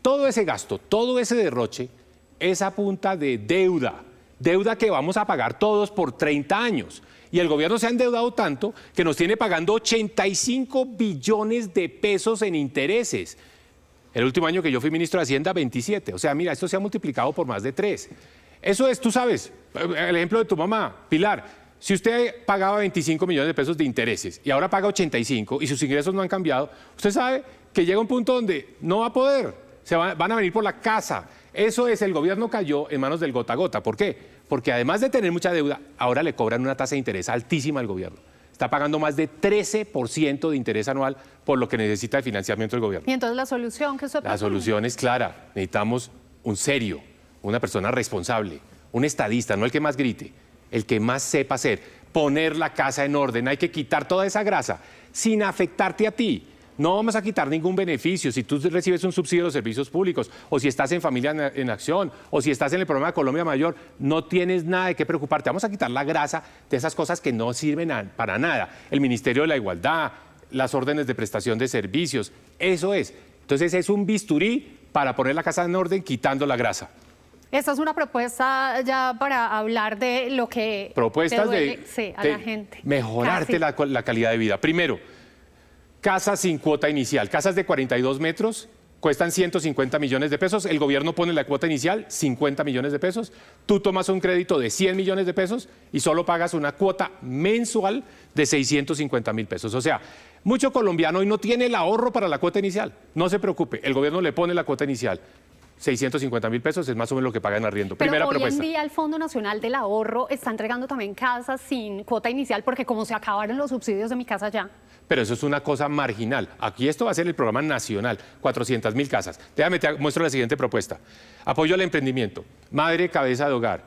todo ese gasto, todo ese derroche es a punta de deuda. deuda que vamos a pagar todos por 30 años. Y el gobierno se ha endeudado tanto que nos tiene pagando 85 billones de pesos en intereses. El último año que yo fui ministro de Hacienda, 27. O sea, mira, esto se ha multiplicado por más de 3. Eso es, tú sabes, el ejemplo de tu mamá, Pilar. Si usted pagaba 25 millones de pesos de intereses y ahora paga 85 y sus ingresos no han cambiado, usted sabe que llega un punto donde no va a poder, van a venir por la casa. Eso es, el gobierno cayó en manos del gota a gota. ¿Por qué? Porque además de tener mucha deuda, ahora le cobran una tasa de interés altísima al gobierno. Está pagando más de 13% de interés anual por lo que necesita de financiamiento del gobierno. ¿Y entonces la solución que usted propone? La solución es clara. Necesitamos un serio, una persona responsable, un estadista, no el que más grite, el que más sepa hacer, poner la casa en orden. Hay que quitar toda esa grasa sin afectarte a ti. No vamos a quitar ningún beneficio si tú recibes un subsidio de los servicios públicos, o si estás en Familia en Acción, o si estás en el programa de Colombia Mayor, no tienes nada de qué preocuparte. Vamos a quitar la grasa de esas cosas que no sirven para nada. El Ministerio de la Igualdad, las órdenes de prestación de servicios, eso es. Entonces es un bisturí para poner la casa en orden quitando la grasa. Esta es una propuesta ya para hablar de lo que propuestas duele, sí, a la gente. Mejorarte la calidad de vida. Primero, casas sin cuota inicial. Casas de 42 metros cuestan 150 millones de pesos. El gobierno pone la cuota inicial, 50 millones de pesos. Tú tomas un crédito de 100 millones de pesos y solo pagas una cuota mensual de 650 mil pesos. O sea, mucho colombiano hoy no tiene el ahorro para la cuota inicial. No se preocupe, el gobierno le pone la cuota inicial. 650 mil pesos es más o menos lo que pagan arriendo. Pero Primera hoy propuesta. en día el Fondo Nacional del Ahorro está entregando también casas sin cuota inicial porque como se acabaron los subsidios de Mi Casa Ya. Pero eso es una cosa marginal. Aquí esto va a ser el programa nacional, 400 mil casas. Déjame, te muestro la siguiente propuesta. Apoyo al emprendimiento. Madre, cabeza de hogar.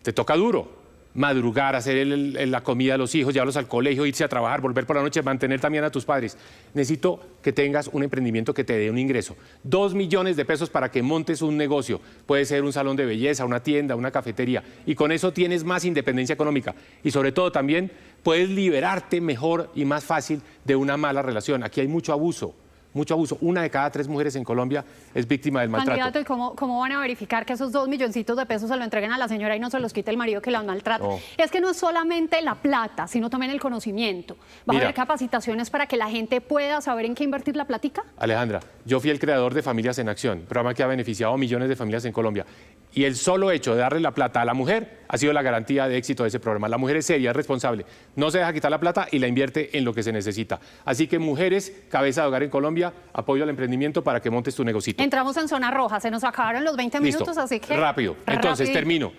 Te toca duro. Madrugar, hacer la comida a los hijos, llevarlos al colegio, irse a trabajar, volver por la noche, mantener también a tus padres. Necesito que tengas un emprendimiento que te dé un ingreso. 2 millones de pesos para que montes un negocio. Puede ser un salón de belleza, una tienda, una cafetería. Y con eso tienes más independencia económica. Y sobre todo también puedes liberarte mejor y más fácil de una mala relación. Aquí hay mucho abuso. Mucho abuso. 1 de cada 3 mujeres en Colombia es víctima del maltrato. Candidato, ¿y cómo van a verificar que esos 2 milloncitos de pesos se lo entreguen a la señora y no se los quite el marido que la maltrata? No. Es que no es solamente la plata, sino también el conocimiento. ¿Va a haber capacitaciones para que la gente pueda saber en qué invertir la platica? Alejandra, yo fui el creador de Familias en Acción, programa que ha beneficiado a millones de familias en Colombia. Y el solo hecho de darle la plata a la mujer ha sido la garantía de éxito de ese programa. La mujer es seria, es responsable, no se deja quitar la plata y la invierte en lo que se necesita. Así que mujeres, cabeza de hogar en Colombia, apoyo al emprendimiento para que montes tu negocito. Entramos en zona roja, se nos acabaron los 20 Listo. minutos, así que... Rápido. Entonces, termino.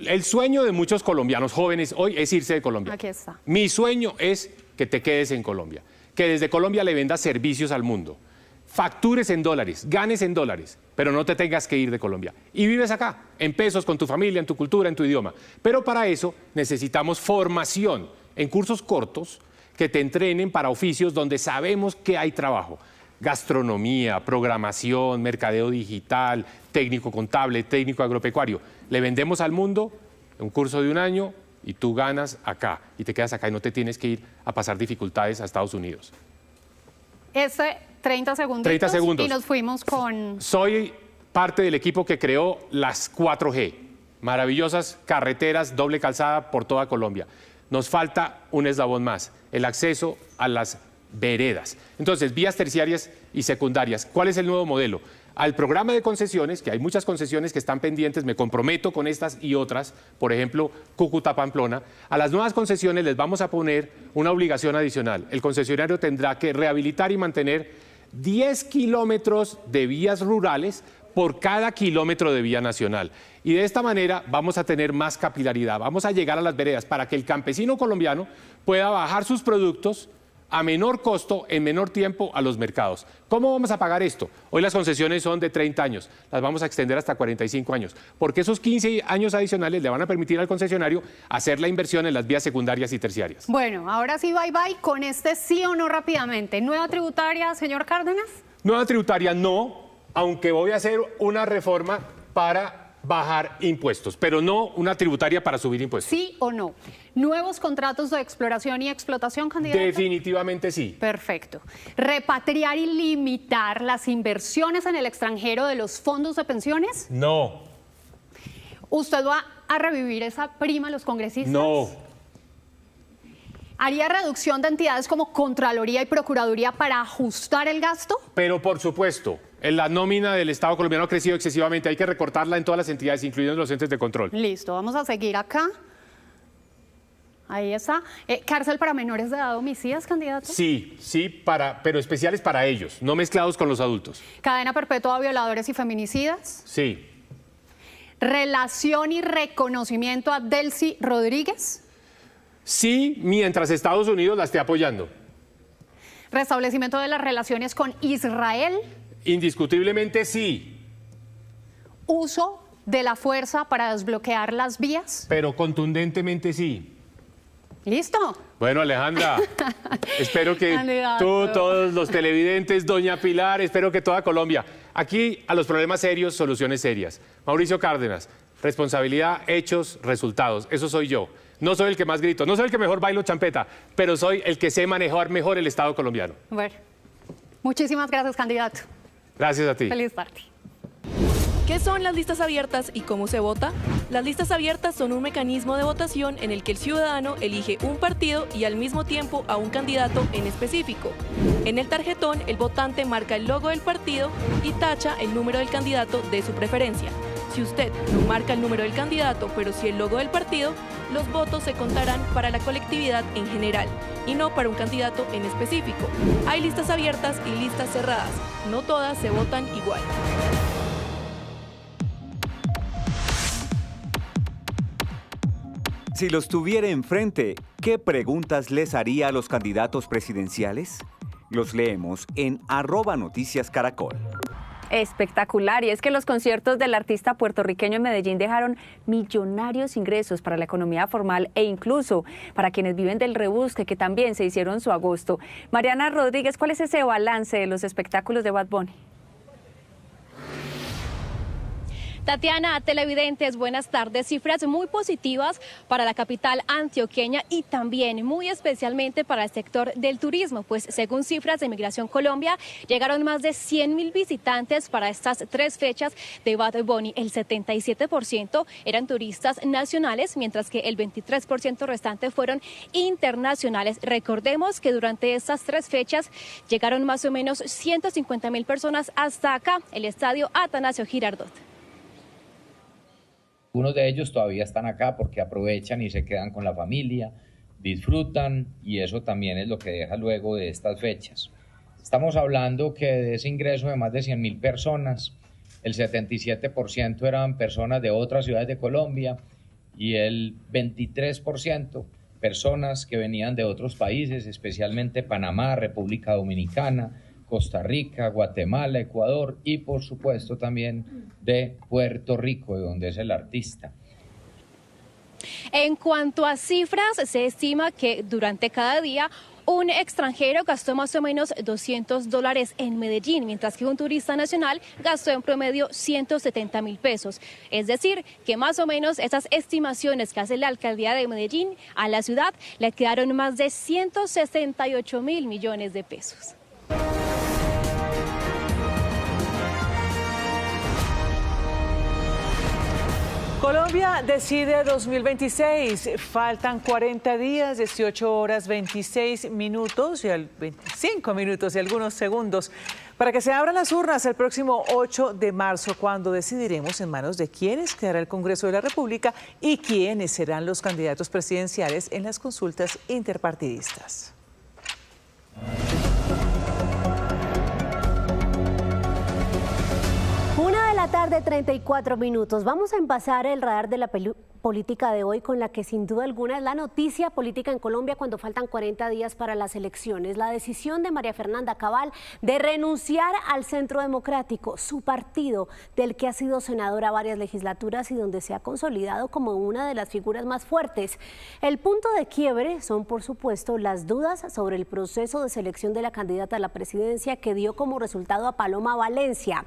El sueño de muchos colombianos jóvenes hoy es irse de Colombia. Aquí está. Mi sueño es que te quedes en Colombia, que desde Colombia le vendas servicios al mundo, factures en dólares, ganes en dólares, pero no te tengas que ir de Colombia. Y vives acá, en pesos, con tu familia, en tu cultura, en tu idioma. Pero para eso necesitamos formación en cursos cortos que te entrenen para oficios donde sabemos que hay trabajo. Gastronomía, programación, mercadeo digital, técnico contable, técnico agropecuario. Le vendemos al mundo un curso de 1 año y tú ganas acá y te quedas acá y no te tienes que ir a pasar dificultades a Estados Unidos. 30 segundos. 30 segundos. Y nos fuimos con... Soy parte del equipo que creó las 4G, maravillosas carreteras doble calzada por toda Colombia. Nos falta un eslabón más, el acceso a las veredas. Entonces, vías terciarias y secundarias. ¿Cuál es el nuevo modelo? Al programa de concesiones, que hay muchas concesiones que están pendientes, me comprometo con estas y otras, por ejemplo, Cúcuta-Pamplona, a las nuevas concesiones les vamos a poner una obligación adicional. El concesionario tendrá que rehabilitar y mantener 10 kilómetros de vías rurales por cada kilómetro de vía nacional. Y de esta manera vamos a tener más capilaridad, vamos a llegar a las veredas para que el campesino colombiano pueda bajar sus productos a menor costo, en menor tiempo, a los mercados. ¿Cómo vamos a pagar esto? Hoy las concesiones son de 30 años, las vamos a extender hasta 45 años, porque esos 15 años adicionales le van a permitir al concesionario hacer la inversión en las vías secundarias y terciarias. Bueno, ahora sí, bye bye, con este sí o no rápidamente. ¿Nueva tributaria, señor Cárdenas? Nueva tributaria no, aunque voy a hacer una reforma para bajar impuestos, pero no una tributaria para subir impuestos. ¿Sí o no? ¿Nuevos contratos de exploración y explotación, candidato? Definitivamente sí. Perfecto. ¿Repatriar y limitar las inversiones en el extranjero de los fondos de pensiones? No. ¿Usted va a revivir esa prima a los congresistas? No. ¿Haría reducción de entidades como Contraloría y Procuraduría para ajustar el gasto? Pero por supuesto, la nómina del Estado colombiano ha crecido excesivamente. Hay que recortarla en todas las entidades, incluyendo los entes de control. Listo, vamos a seguir acá. Ahí está. ¿Cárcel para menores de edad homicidas, candidato? Sí, pero especiales para ellos, no mezclados con los adultos. ¿Cadena perpetua a violadores y feminicidas? Sí. ¿Relación y reconocimiento a Delcy Rodríguez? Sí, mientras Estados Unidos la esté apoyando. ¿Restablecimiento de las relaciones con Israel? Indiscutiblemente sí. ¿Uso de la fuerza para desbloquear las vías? Pero contundentemente sí. ¿Listo? Bueno, Alejandra, espero que tú, todos los televidentes, doña Pilar, espero que toda Colombia. Aquí a los problemas serios, soluciones serias. Mauricio Cárdenas, responsabilidad, hechos, resultados. Eso soy yo. No soy el que más grito, no soy el que mejor bailo champeta, pero soy el que sé manejar mejor el Estado colombiano. Bueno, muchísimas gracias, candidato. Gracias a ti. Feliz tarde. ¿Qué son las listas abiertas y cómo se vota? Las listas abiertas son un mecanismo de votación en el que el ciudadano elige un partido y al mismo tiempo a un candidato en específico. En el tarjetón, el votante marca el logo del partido y tacha el número del candidato de su preferencia. Si usted no marca el número del candidato, pero sí el logo del partido, los votos se contarán para la colectividad en general y no para un candidato en específico. Hay listas abiertas y listas cerradas. No todas se votan igual. Si los tuviera enfrente, ¿qué preguntas les haría a los candidatos presidenciales? Los leemos en @noticiascaracol. Espectacular, y es que los conciertos del artista puertorriqueño en Medellín dejaron millonarios ingresos para la economía formal e incluso para quienes viven del rebusque, que también se hicieron su agosto. Mariana Rodríguez, ¿cuál es ese balance de los espectáculos de Bad Bunny? Tatiana, televidentes, buenas tardes. Cifras muy positivas para la capital antioqueña y también muy especialmente para el sector del turismo, pues según cifras de Migración Colombia, llegaron más de 100.000 visitantes para estas 3 fechas de Bad Bunny. El 77% eran turistas nacionales, mientras que el 23% restante fueron internacionales. Recordemos que durante estas 3 fechas llegaron más o menos 150.000 personas hasta acá, el estadio Atanasio Girardot. Algunos de ellos todavía están acá porque aprovechan y se quedan con la familia, disfrutan, y eso también es lo que deja luego de estas fechas. Estamos hablando que de ese ingreso de más de 100.000 personas, el 77% eran personas de otras ciudades de Colombia y el 23% personas que venían de otros países, especialmente Panamá, República Dominicana, Costa Rica, Guatemala, Ecuador y por supuesto también de Puerto Rico, de donde es el artista. En cuanto a cifras, se estima que durante cada día un extranjero gastó más o menos $200 en Medellín, mientras que un turista nacional gastó en promedio 170.000 pesos. Es decir, que más o menos esas estimaciones que hace la alcaldía de Medellín a la ciudad le quedaron más de 168.000 millones de pesos. Colombia decide 2026. Faltan 40 días, 18 horas, 26 minutos y 25 minutos y algunos segundos para que se abran las urnas el próximo 8 de marzo, cuando decidiremos en manos de quiénes quedará el Congreso de la República y quiénes serán los candidatos presidenciales en las consultas interpartidistas. 1:34 p.m. Vamos a empezar el radar de la política de hoy con la que sin duda alguna es la noticia política en Colombia cuando faltan 40 días para las elecciones. La decisión de María Fernanda Cabal de renunciar al Centro Democrático, su partido del que ha sido senadora varias legislaturas y donde se ha consolidado como una de las figuras más fuertes. El punto de quiebre son, por supuesto, las dudas sobre el proceso de selección de la candidata a la presidencia que dio como resultado a Paloma Valencia.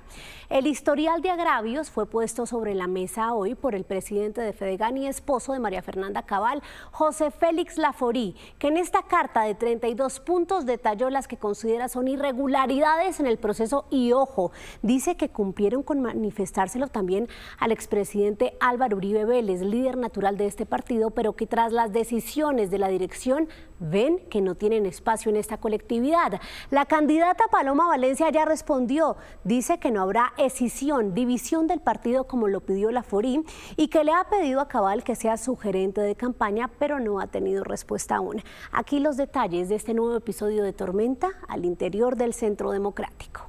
El historial de agravios fue puesto sobre la mesa hoy por el presidente de Fedegan y esposo de María Fernanda Cabal, José Félix Laforí, que en esta carta de 32 puntos detalló las que considera son irregularidades en el proceso y, ojo, dice que cumplieron con manifestárselo también al expresidente Álvaro Uribe Vélez, líder natural de este partido, pero que tras las decisiones de la dirección ven que no tienen espacio en esta colectividad. La candidata Paloma Valencia ya respondió, dice que no habrá escisión, división del partido como lo pidió Laforí y que le ha pedido a Cabal que sea su gerente de campaña, pero no ha tenido respuesta aún. Aquí los detalles de este nuevo episodio de Tormenta al interior del Centro Democrático.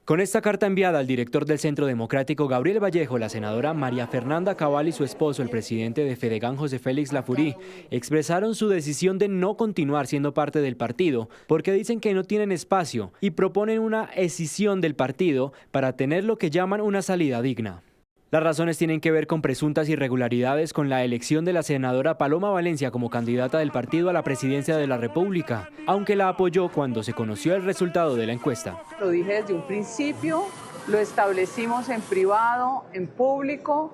Con esta carta enviada al director del Centro Democrático, Gabriel Vallejo, la senadora María Fernanda Cabal y su esposo, el presidente de Fedegan, José Félix Laforí, expresaron su decisión de no continuar siendo parte del partido porque dicen que no tienen espacio y proponen una escisión del partido para tener lo que llaman una salida digna. Las razones tienen que ver con presuntas irregularidades con la elección de la senadora Paloma Valencia como candidata del partido a la presidencia de la República, aunque la apoyó cuando se conoció el resultado de la encuesta. Lo dije desde un principio, lo establecimos en privado, en público.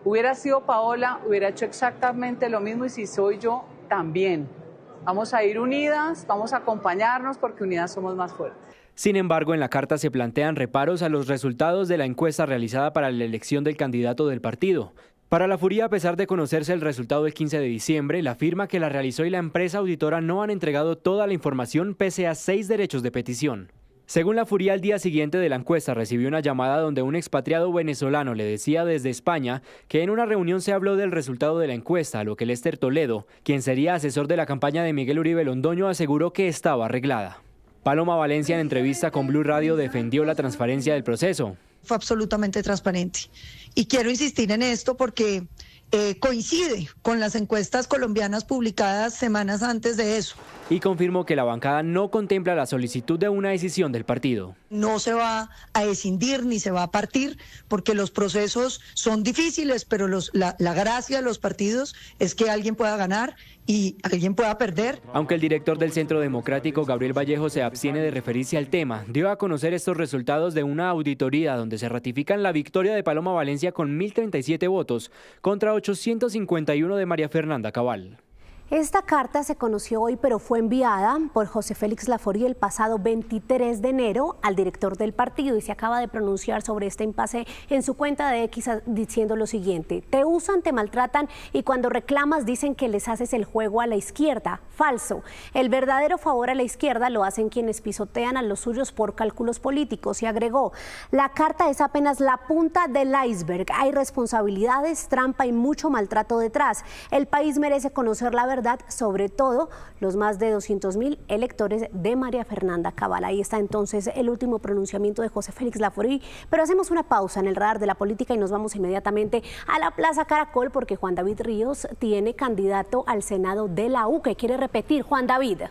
Hubiera sido Paola, hubiera hecho exactamente lo mismo y si soy yo, también. Vamos a ir unidas, vamos a acompañarnos porque unidas somos más fuertes. Sin embargo, en la carta se plantean reparos a los resultados de la encuesta realizada para la elección del candidato del partido. Para Laforí, a pesar de conocerse el resultado el 15 de diciembre, la firma que la realizó y la empresa auditora no han entregado toda la información pese a 6 derechos de petición. Según Laforí, al día siguiente de la encuesta recibió una llamada donde un expatriado venezolano le decía desde España que en una reunión se habló del resultado de la encuesta, a lo que Lester Toledo, quien sería asesor de la campaña de Miguel Uribe Londoño, aseguró que estaba arreglada. Paloma Valencia, en entrevista con Blue Radio, defendió la transparencia del proceso. Fue absolutamente transparente. Y quiero insistir en esto porque coincide con las encuestas colombianas publicadas semanas antes de eso. Y confirmó que la bancada no contempla la solicitud de una decisión del partido. No se va a escindir ni se va a partir porque los procesos son difíciles, pero la gracia de los partidos es que alguien pueda ganar y alguien pueda perder. Aunque el director del Centro Democrático, Gabriel Vallejo, se abstiene de referirse al tema, dio a conocer estos resultados de una auditoría donde se ratifican la victoria de Paloma Valencia con 1.037 votos contra 851 de María Fernanda Cabal. Esta carta se conoció hoy, pero fue enviada por José Félix Laforí el pasado 23 de enero al director del partido y se acaba de pronunciar sobre este impasse en su cuenta de X diciendo lo siguiente: te usan, te maltratan y cuando reclamas dicen que les haces el juego a la izquierda. Falso. El verdadero favor a la izquierda lo hacen quienes pisotean a los suyos por cálculos políticos. Y agregó, la carta es apenas la punta del iceberg. Hay responsabilidades, trampa y mucho maltrato detrás. El país merece conocer la verdad, sobre todo los más de 200.000 electores de María Fernanda Cabal. Ahí está entonces el último pronunciamiento de José Félix Laforí, pero hacemos una pausa en el radar de la política y nos vamos inmediatamente a la Plaza Caracol porque Juan David Ríos tiene candidato al Senado de la U, que quiere repetir. Juan David.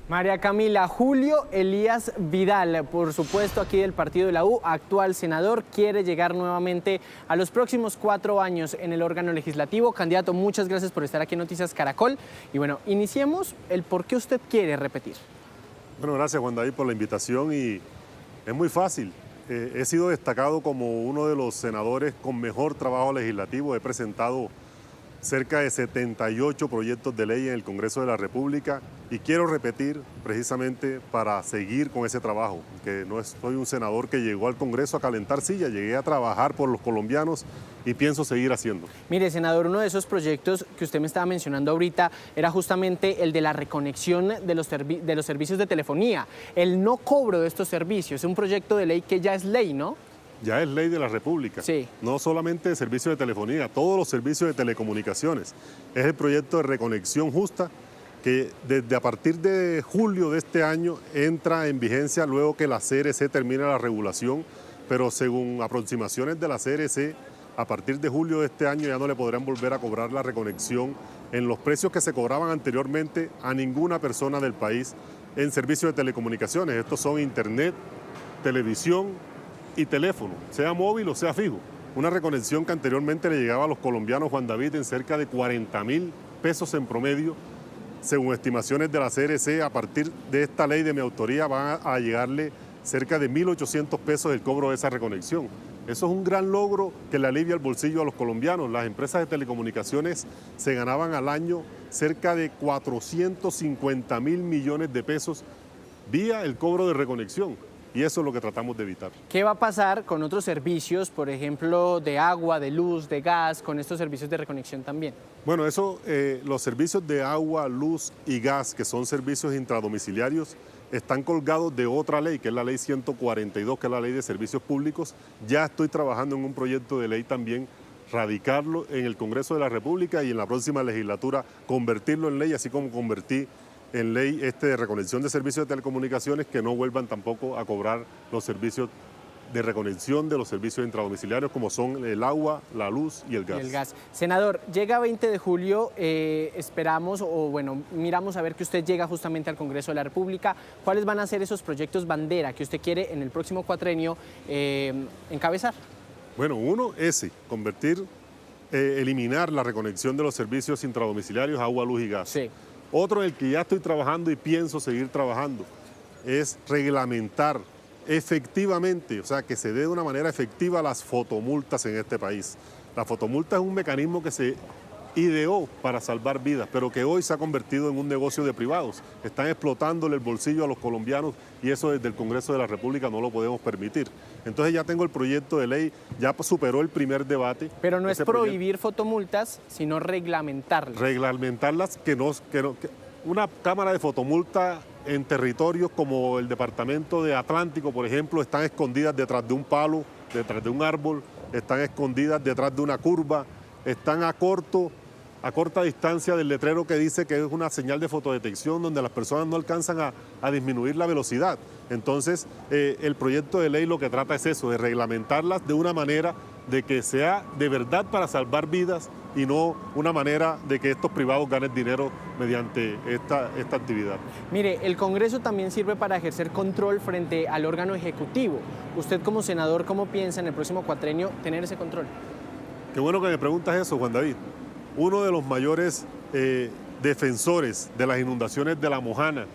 María Camila, Julio Elías Vidal, por supuesto aquí del partido de la U, actual senador, quiere llegar nuevamente a los próximos 4 años en el órgano legislativo. Candidato, muchas gracias por estar aquí en Noticias Caracol. Y bueno, iniciemos el por qué usted quiere repetir. Bueno, gracias Juan David por la invitación y es muy fácil. He sido destacado como uno de los senadores con mejor trabajo legislativo. He presentado cerca de 78 proyectos de ley en el Congreso de la República y quiero repetir precisamente para seguir con ese trabajo, que no soy un senador que llegó al Congreso a calentar silla, llegué a trabajar por los colombianos y pienso seguir haciendo. Mire, senador, uno de esos proyectos que usted me estaba mencionando ahorita era justamente el de la reconexión de los servicios de telefonía, el no cobro de estos servicios, es un proyecto de ley que ya es ley, ¿no? Ya es ley de la República, sí. No solamente de servicios de telefonía, todos los servicios de telecomunicaciones. Es el proyecto de reconexión justa que desde a partir de julio de este año entra en vigencia luego que la CRC termine la regulación, pero según aproximaciones de la CRC, a partir de julio de este año ya no le podrán volver a cobrar la reconexión en los precios que se cobraban anteriormente a ninguna persona del país en servicios de telecomunicaciones. Estos son internet, televisión y teléfono, sea móvil o sea fijo. Una reconexión que anteriormente le llegaba a los colombianos, Juan David, en cerca de 40.000 pesos en promedio. Según estimaciones de la CRC, a partir de esta ley de mi autoría van a llegarle cerca de 1.800 pesos el cobro de esa reconexión. Eso es un gran logro que le alivia el bolsillo a los colombianos. Las empresas de telecomunicaciones se ganaban al año cerca de 450.000 millones de pesos vía el cobro de reconexión. Y eso es lo que tratamos de evitar. ¿Qué va a pasar con otros servicios, por ejemplo, de agua, de luz, de gas, con estos servicios de reconexión también? Bueno, los servicios de agua, luz y gas, que son servicios intradomiciliarios, están colgados de otra ley, que es la ley 142, que es la ley de servicios públicos. Ya estoy trabajando en un proyecto de ley también, radicarlo en el Congreso de la República y en la próxima legislatura convertirlo en ley, así como convertí en ley de reconexión de servicios de telecomunicaciones, que no vuelvan tampoco a cobrar los servicios de reconexión de los servicios intradomiciliarios como son el agua, la luz y el gas. Senador, llega 20 de julio, esperamos, o bueno, miramos a ver que usted llega justamente al Congreso de la República. ¿Cuáles van a ser esos proyectos bandera que usted quiere en el próximo cuatrenio encabezar? Bueno, uno, eliminar la reconexión de los servicios intradomiciliarios, agua, luz y gas. Sí. Otro en el que ya estoy trabajando y pienso seguir trabajando es reglamentar efectivamente, o sea, que se dé de una manera efectiva las fotomultas en este país. La fotomulta es un mecanismo que se ideó para salvar vidas, pero que hoy se ha convertido en un negocio de privados. Están explotándole el bolsillo a los colombianos y eso desde el Congreso de la República no lo podemos permitir. Entonces ya tengo el proyecto de ley, ya superó el primer debate. Pero no es prohibir fotomultas, sino reglamentarlas. Reglamentarlas, una cámara de fotomulta en territorios como el departamento de Atlántico, por ejemplo, están escondidas detrás de un palo, detrás de un árbol, están escondidas detrás de una curva, están a corta distancia del letrero que dice que es una señal de fotodetección donde las personas no alcanzan a disminuir la velocidad. Entonces, el proyecto de ley lo que trata es eso, de reglamentarlas de una manera de que sea de verdad para salvar vidas y no una manera de que estos privados ganen dinero mediante esta actividad. Mire, el Congreso también sirve para ejercer control frente al órgano ejecutivo. Usted como senador, ¿cómo piensa en el próximo cuatrenio tener ese control? Qué bueno que me preguntas eso, Juan David. Uno de los mayores defensores de las inundaciones de La Mojana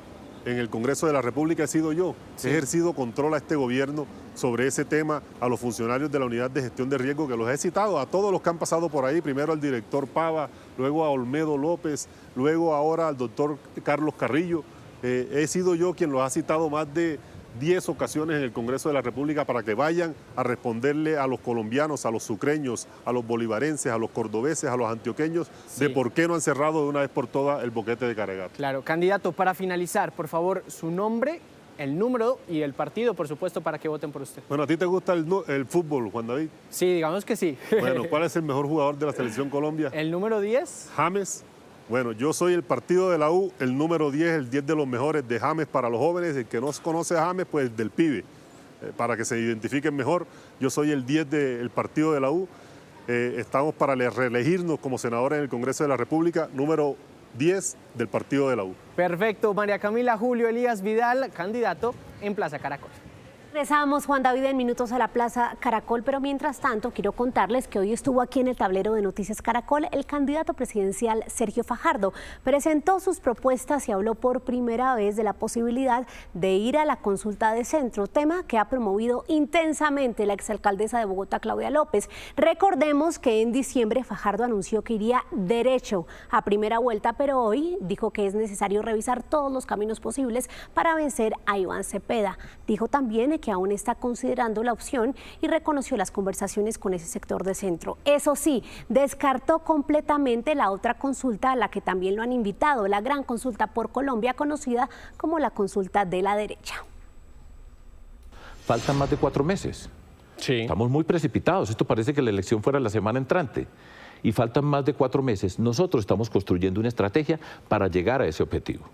en el Congreso de la República he sido yo. Sí. He ejercido control a este gobierno sobre ese tema, a los funcionarios de la Unidad de Gestión de Riesgo, que los he citado, a todos los que han pasado por ahí, primero al director Pava, luego a Olmedo López, luego ahora al doctor Carlos Carrillo. He sido yo quien los ha citado más de 10 ocasiones en el Congreso de la República para que vayan a responderle a los colombianos, a los sucreños, a los bolivarenses, a los cordobeses, a los antioqueños, sí, de por qué no han cerrado de una vez por todas el boquete de Caregato. Claro, candidato, para finalizar, por favor, su nombre, el número y el partido, por supuesto, para que voten por usted. Bueno, ¿a ti te gusta el fútbol, Juan David? Sí, digamos que sí. Bueno, ¿cuál es el mejor jugador de la Selección Colombia? El número 10. James. Bueno, yo soy el partido de la U, el número 10, el 10 de los mejores de James para los jóvenes. El que no conoce a James, pues del pibe, para que se identifiquen mejor. Yo soy el 10 del partido de la U. Estamos para reelegirnos como senadores en el Congreso de la República, número 10 del partido de la U. Perfecto, María Camila Julio Elías Vidal, candidato en Plaza Caracol. Regresamos, Juan David, en minutos a la Plaza Caracol, pero mientras tanto quiero contarles que hoy estuvo aquí en el tablero de Noticias Caracol el candidato presidencial Sergio Fajardo. Presentó sus propuestas y habló por primera vez de la posibilidad de ir a la consulta de centro, tema que ha promovido intensamente la exalcaldesa de Bogotá, Claudia López. Recordemos que en diciembre Fajardo anunció que iría derecho a primera vuelta, pero hoy dijo que es necesario revisar todos los caminos posibles para vencer a Iván Cepeda. Dijo también que aún está considerando la opción y reconoció las conversaciones con ese sector de centro. Eso sí, descartó completamente la otra consulta a la que también lo han invitado, la gran consulta por Colombia, conocida como la consulta de la derecha. Faltan más de 4 meses. Sí. Estamos muy precipitados. Esto parece que la elección fuera la semana entrante. Y faltan más de 4 meses. Nosotros estamos construyendo una estrategia para llegar a ese objetivo.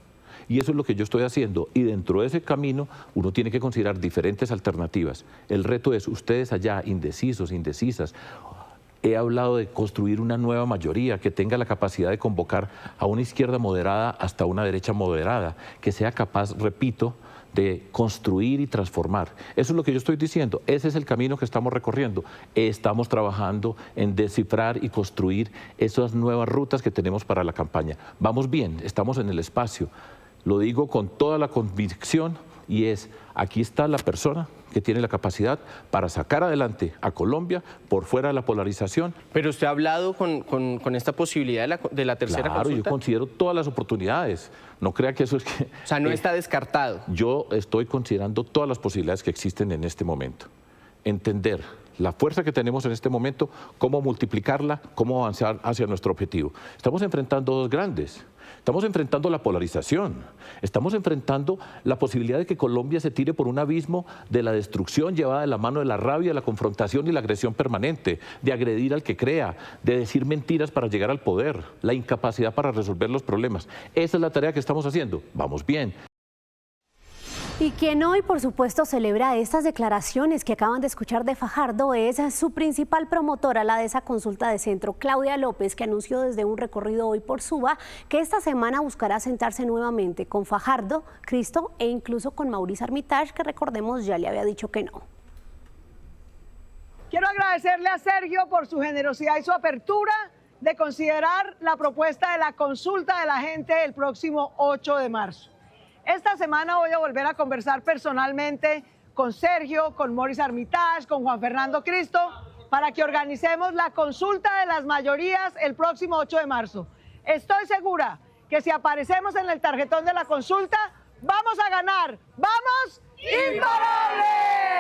Y eso es lo que yo estoy haciendo. Y dentro de ese camino uno tiene que considerar diferentes alternativas. El reto es, ustedes allá, indecisos, indecisas, he hablado de construir una nueva mayoría que tenga la capacidad de convocar a una izquierda moderada hasta una derecha moderada, que sea capaz, repito, de construir y transformar. Eso es lo que yo estoy diciendo. Ese es el camino que estamos recorriendo. Estamos trabajando en descifrar y construir esas nuevas rutas que tenemos para la campaña. Vamos bien, estamos en el espacio. Lo digo con toda la convicción y es, aquí está la persona que tiene la capacidad para sacar adelante a Colombia por fuera de la polarización. Pero usted ha hablado con esta posibilidad de la tercera consulta. Claro, yo considero todas las oportunidades. No crea que eso es que... O sea, no está descartado. Yo estoy considerando todas las posibilidades que existen en este momento. Entender la fuerza que tenemos en este momento, cómo multiplicarla, cómo avanzar hacia nuestro objetivo. Estamos enfrentando dos grandes. Estamos enfrentando la polarización, estamos enfrentando la posibilidad de que Colombia se tire por un abismo de la destrucción llevada de la mano de la rabia, la confrontación y la agresión permanente, de agredir al que crea, de decir mentiras para llegar al poder, la incapacidad para resolver los problemas. Esa es la tarea que estamos haciendo. Vamos bien. Y quien hoy, por supuesto, celebra estas declaraciones que acaban de escuchar de Fajardo es su principal promotora, la de esa consulta de centro, Claudia López, que anunció desde un recorrido hoy por Suba que esta semana buscará sentarse nuevamente con Fajardo, Cristo e incluso con Maurice Armitage, que recordemos ya le había dicho que no. Quiero agradecerle a Sergio por su generosidad y su apertura de considerar la propuesta de la consulta de la gente el próximo 8 de marzo. Esta semana voy a volver a conversar personalmente con Sergio, con Maurice Armitage, con Juan Fernando Cristo, para que organicemos la consulta de las mayorías el próximo 8 de marzo. Estoy segura que si aparecemos en el tarjetón de la consulta, vamos a ganar. ¡Vamos imparables!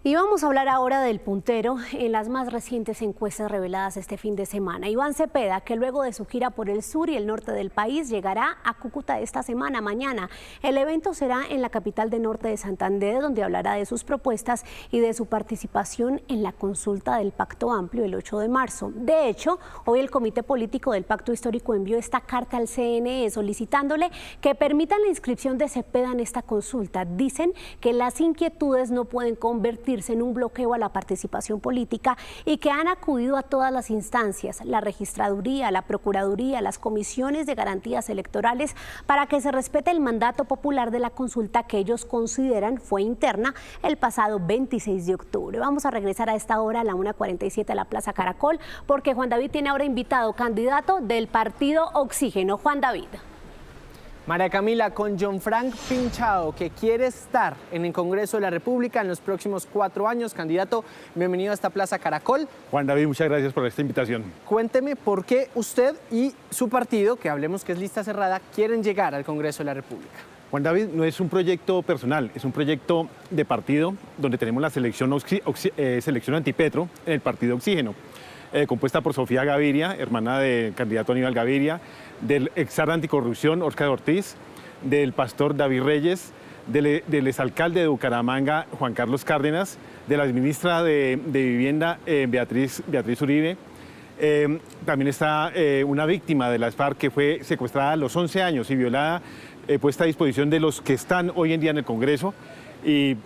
Y vamos a hablar ahora del puntero en las más recientes encuestas reveladas este fin de semana. Iván Cepeda, que luego de su gira por el sur y el norte del país, llegará a Cúcuta esta semana, mañana. El evento será en la capital del norte de Santander, donde hablará de sus propuestas y de su participación en la consulta del Pacto Amplio el 8 de marzo. De hecho, hoy el Comité Político del Pacto Histórico envió esta carta al CNE solicitándole que permitan la inscripción de Cepeda en esta consulta. Dicen que las inquietudes no pueden convertirse en un bloqueo a la participación política y que han acudido a todas las instancias, la registraduría, la procuraduría, las comisiones de garantías electorales, para que se respete el mandato popular de la consulta que ellos consideran fue interna el pasado 26 de octubre. Vamos a regresar a esta hora a la 1:47 a la Plaza Caracol, porque Juan David tiene ahora invitado candidato del partido Oxígeno. Juan David. María Camila, con John Frank Pinchao, que quiere estar en el Congreso de la República en los próximos 4 años. Candidato, bienvenido a esta Plaza Caracol. Juan David, muchas gracias por esta invitación. Cuénteme por qué usted y su partido, que hablemos que es lista cerrada, quieren llegar al Congreso de la República. Juan David, no es un proyecto personal, es un proyecto de partido donde tenemos la selección antipetro en el partido Oxígeno, compuesta por Sofía Gaviria, hermana del candidato Aníbal Gaviria, del exar anticorrupción Óscar Ortiz, del pastor David Reyes, del exalcalde de Bucaramanga Juan Carlos Cárdenas, de la ministra de Vivienda Beatriz Uribe. También está una víctima de las FARC que fue secuestrada a los 11 años y violada, puesta a disposición de los que están hoy en día en el Congreso y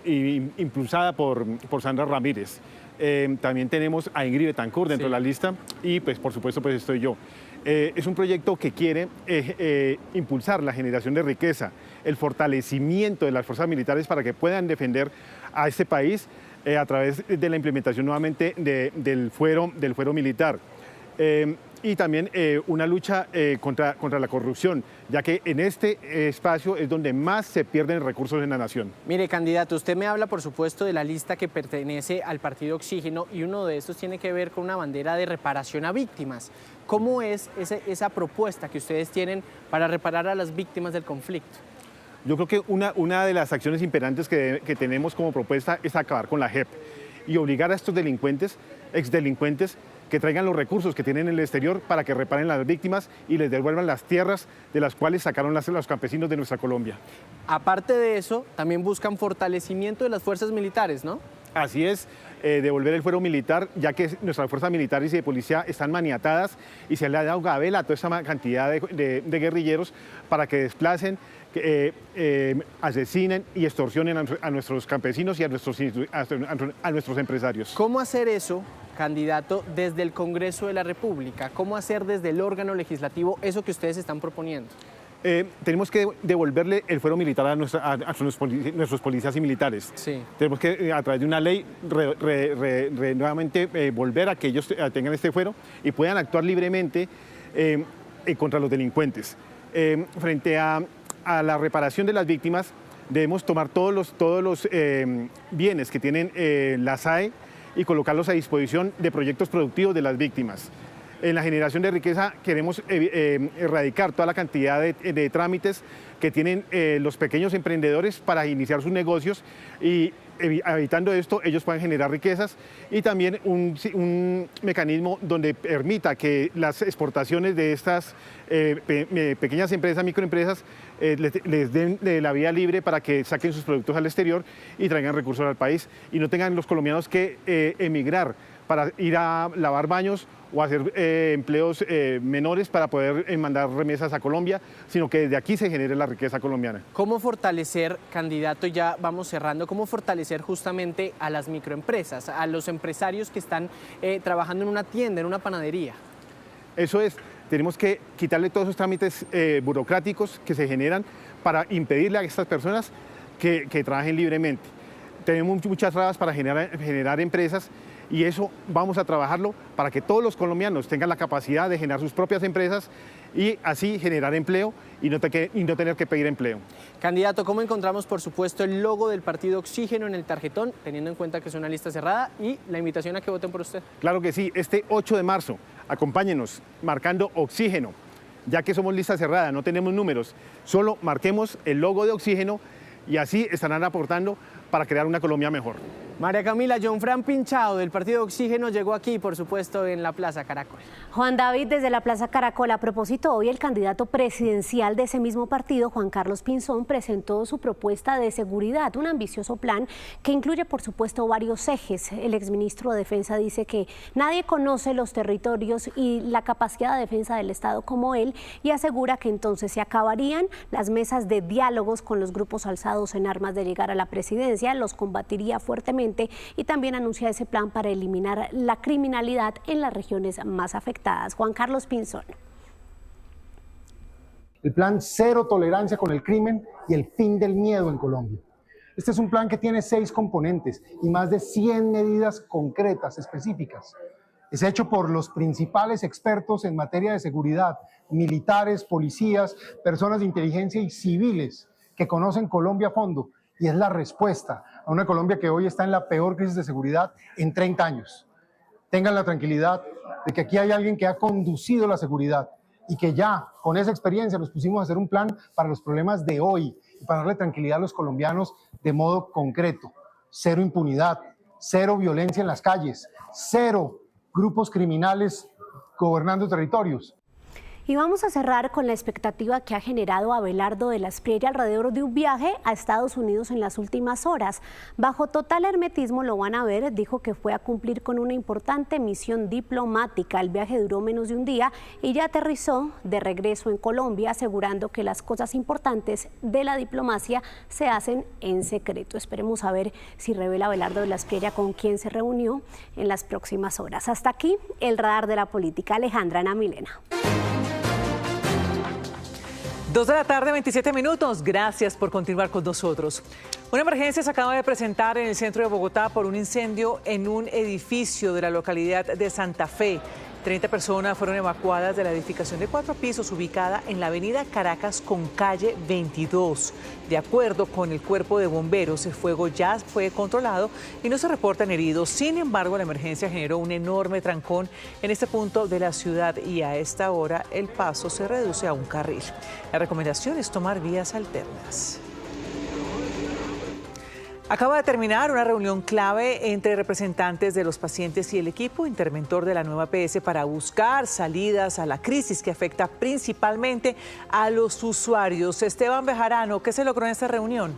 impulsada por Sandra Ramírez. También tenemos a Ingrid Betancourt dentro de la lista y pues por supuesto pues estoy yo. Es un proyecto que quiere impulsar la generación de riqueza, el fortalecimiento de las fuerzas militares para que puedan defender a este país a través de la implementación nuevamente del fuero militar. Y también una lucha contra la corrupción, ya que en este espacio es donde más se pierden recursos en la nación. Mire, candidato, usted me habla, por supuesto, de la lista que pertenece al partido Oxígeno y uno de estos tiene que ver con una bandera de reparación a víctimas. ¿Cómo es esa propuesta que ustedes tienen para reparar a las víctimas del conflicto? Yo creo que una de las acciones imperantes que tenemos como propuesta es acabar con la JEP y obligar a estos delincuentes, exdelincuentes, que traigan los recursos que tienen en el exterior para que reparen las víctimas y les devuelvan las tierras de las cuales sacaron los campesinos de nuestra Colombia. Aparte de eso, también buscan fortalecimiento de las fuerzas militares, ¿no? Así es, devolver el fuero militar, ya que nuestras fuerzas militares y de policía están maniatadas y se le ha dado gabela a toda esa cantidad de guerrilleros para que desplacen, asesinen y extorsionen a nuestros campesinos y a nuestros empresarios. ¿Cómo hacer eso, candidato, desde el Congreso de la República? ¿Cómo hacer desde el órgano legislativo eso que ustedes están proponiendo? Tenemos que devolverle el fuero militar a nuestros policías y militares. Sí. Tenemos que, a través de una ley, nuevamente volver a que ellos tengan este fuero y puedan actuar libremente contra los delincuentes. Frente a la reparación de las víctimas, debemos tomar todos los bienes que tienen la SAE y colocarlos a disposición de proyectos productivos de las víctimas. En la generación de riqueza queremos erradicar toda la cantidad de trámites que tienen los pequeños emprendedores para iniciar sus negocios y evitando esto ellos puedan generar riquezas y también un mecanismo donde permita que las exportaciones de estas pequeñas empresas, microempresas, les den la vía libre para que saquen sus productos al exterior y traigan recursos al país y no tengan los colombianos que emigrar para ir a lavar baños o hacer empleos menores para poder mandar remesas a Colombia, sino que desde aquí se genere la riqueza colombiana. ¿Cómo fortalecer, candidato, ya vamos cerrando, cómo fortalecer justamente a las microempresas, a los empresarios que están trabajando en una tienda, en una panadería? Eso es, tenemos que quitarle todos esos trámites burocráticos que se generan para impedirle a estas personas que trabajen libremente. Tenemos muchas trabas para generar empresas y eso vamos a trabajarlo para que todos los colombianos tengan la capacidad de generar sus propias empresas y así generar empleo y no tener que pedir empleo. Candidato, ¿cómo encontramos, por supuesto, el logo del partido Oxígeno en el tarjetón, teniendo en cuenta que es una lista cerrada y la invitación a que voten por usted? Claro que sí, este 8 de marzo, acompáñenos marcando Oxígeno, ya que somos lista cerrada, no tenemos números, solo marquemos el logo de Oxígeno y así estarán aportando para crear una Colombia mejor. María Camila, John Fran Pinchao del partido Oxígeno llegó aquí, por supuesto, en la Plaza Caracol. Juan David, desde la Plaza Caracol, a propósito, hoy el candidato presidencial de ese mismo partido, Juan Carlos Pinzón, presentó su propuesta de seguridad, un ambicioso plan que incluye, por supuesto, varios ejes. El exministro de Defensa dice que nadie conoce los territorios y la capacidad de defensa del Estado como él y asegura que entonces se acabarían las mesas de diálogos con los grupos alzados en armas de llegar a la presidencia, los combatiría fuertemente y también anuncia ese plan para eliminar la criminalidad en las regiones más afectadas. Juan Carlos Pinzón. El plan Cero Tolerancia con el Crimen y el Fin del Miedo en Colombia. Este es un plan que tiene 6 componentes y más de 100 medidas concretas, específicas. Es hecho por los principales expertos en materia de seguridad, militares, policías, personas de inteligencia y civiles que conocen Colombia a fondo. Y es la respuesta a una Colombia que hoy está en la peor crisis de seguridad en 30 años. Tengan la tranquilidad de que aquí hay alguien que ha conducido la seguridad y que ya con esa experiencia nos pusimos a hacer un plan para los problemas de hoy y para darle tranquilidad a los colombianos de modo concreto. Cero impunidad, cero violencia en las calles, cero grupos criminales gobernando territorios. Y vamos a cerrar con la expectativa que ha generado Abelardo de la Espriella alrededor de un viaje a Estados Unidos en las últimas horas. Bajo total hermetismo lo van a ver, dijo que fue a cumplir con una importante misión diplomática. El viaje duró menos de un día y ya aterrizó de regreso en Colombia, asegurando que las cosas importantes de la diplomacia se hacen en secreto. Esperemos a ver si revela Abelardo de la Espriella con quién se reunió en las próximas horas. Hasta aquí el radar de la política. Alejandra Ana Milena. 2 de la tarde, 27 minutos. Gracias por continuar con nosotros. Una emergencia se acaba de presentar en el centro de Bogotá por un incendio en un edificio de la localidad de Santa Fe. 30 personas fueron evacuadas de la edificación de 4 pisos ubicada en la avenida Caracas con calle 22. De acuerdo con el cuerpo de bomberos, el fuego ya fue controlado y no se reportan heridos. Sin embargo, la emergencia generó un enorme trancón en este punto de la ciudad y a esta hora el paso se reduce a un carril. La recomendación es tomar vías alternas. Acaba de terminar una reunión clave entre representantes de los pacientes y el equipo interventor de la nueva EPS para buscar salidas a la crisis que afecta principalmente a los usuarios. Esteban Bejarano, ¿qué se logró en esta reunión?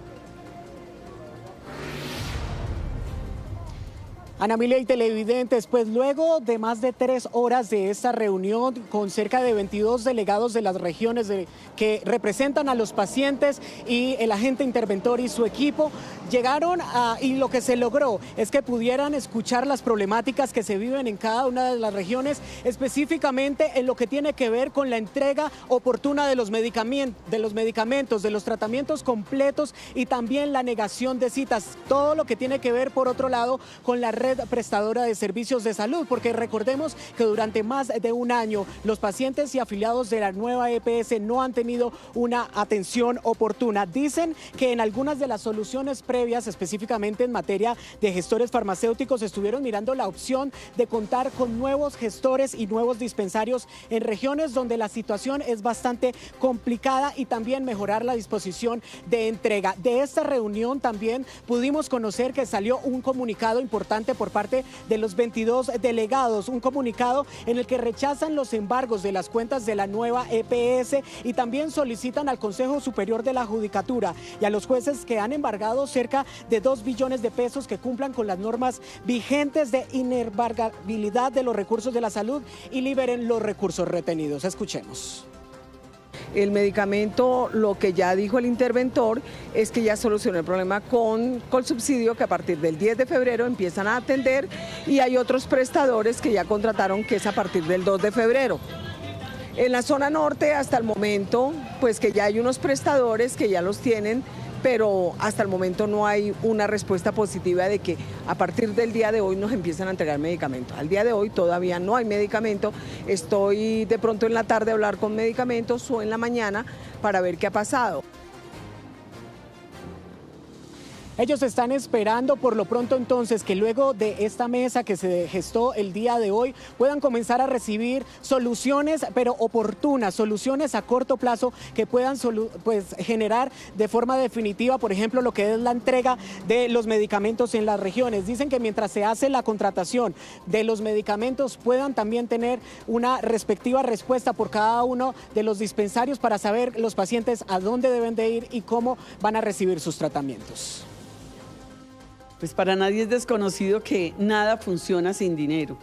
Ana Milena y televidentes, pues luego de más de 3 horas de esta reunión con cerca de 22 delegados de las regiones que representan a los pacientes y el agente interventor y su equipo, llegaron y lo que se logró es que pudieran escuchar las problemáticas que se viven en cada una de las regiones, específicamente en lo que tiene que ver con la entrega oportuna de los medicamentos, de los tratamientos completos y también la negación de citas, todo lo que tiene que ver por otro lado con la red red prestadora de servicios de salud, porque recordemos que durante más de un año los pacientes y afiliados de la nueva EPS no han tenido una atención oportuna. Dicen que en algunas de las soluciones previas, específicamente en materia de gestores farmacéuticos, estuvieron mirando la opción de contar con nuevos gestores y nuevos dispensarios en regiones donde la situación es bastante complicada, y también mejorar la disposición de entrega. De esta reunión también pudimos conocer que salió un comunicado importante por parte de los 22 delegados, un comunicado en el que rechazan los embargos de las cuentas de la nueva EPS y también solicitan al Consejo Superior de la Judicatura y a los jueces que han embargado cerca de 2 billones de pesos que cumplan con las normas vigentes de inembargabilidad de los recursos de la salud y liberen los recursos retenidos. Escuchemos. El medicamento, lo que ya dijo el interventor, es que ya solucionó el problema con Colsubsidio, que a partir del 10 de febrero empiezan a atender, y hay otros prestadores que ya contrataron, que es a partir del 2 de febrero. En la zona norte, hasta el momento, pues que ya hay unos prestadores que ya los tienen, pero hasta el momento no hay una respuesta positiva de que a partir del día de hoy nos empiezan a entregar medicamentos. Al día de hoy todavía no hay medicamento. Estoy de pronto en la tarde a hablar con medicamentos o en la mañana para ver qué ha pasado. Ellos están esperando por lo pronto entonces que luego de esta mesa que se gestó el día de hoy puedan comenzar a recibir soluciones, pero oportunas, soluciones a corto plazo que puedan generar de forma definitiva, por ejemplo, lo que es la entrega de los medicamentos en las regiones. Dicen que mientras se hace la contratación de los medicamentos puedan también tener una respectiva respuesta por cada uno de los dispensarios para saber los pacientes a dónde deben de ir y cómo van a recibir sus tratamientos. Pues para nadie es desconocido que nada funciona sin dinero.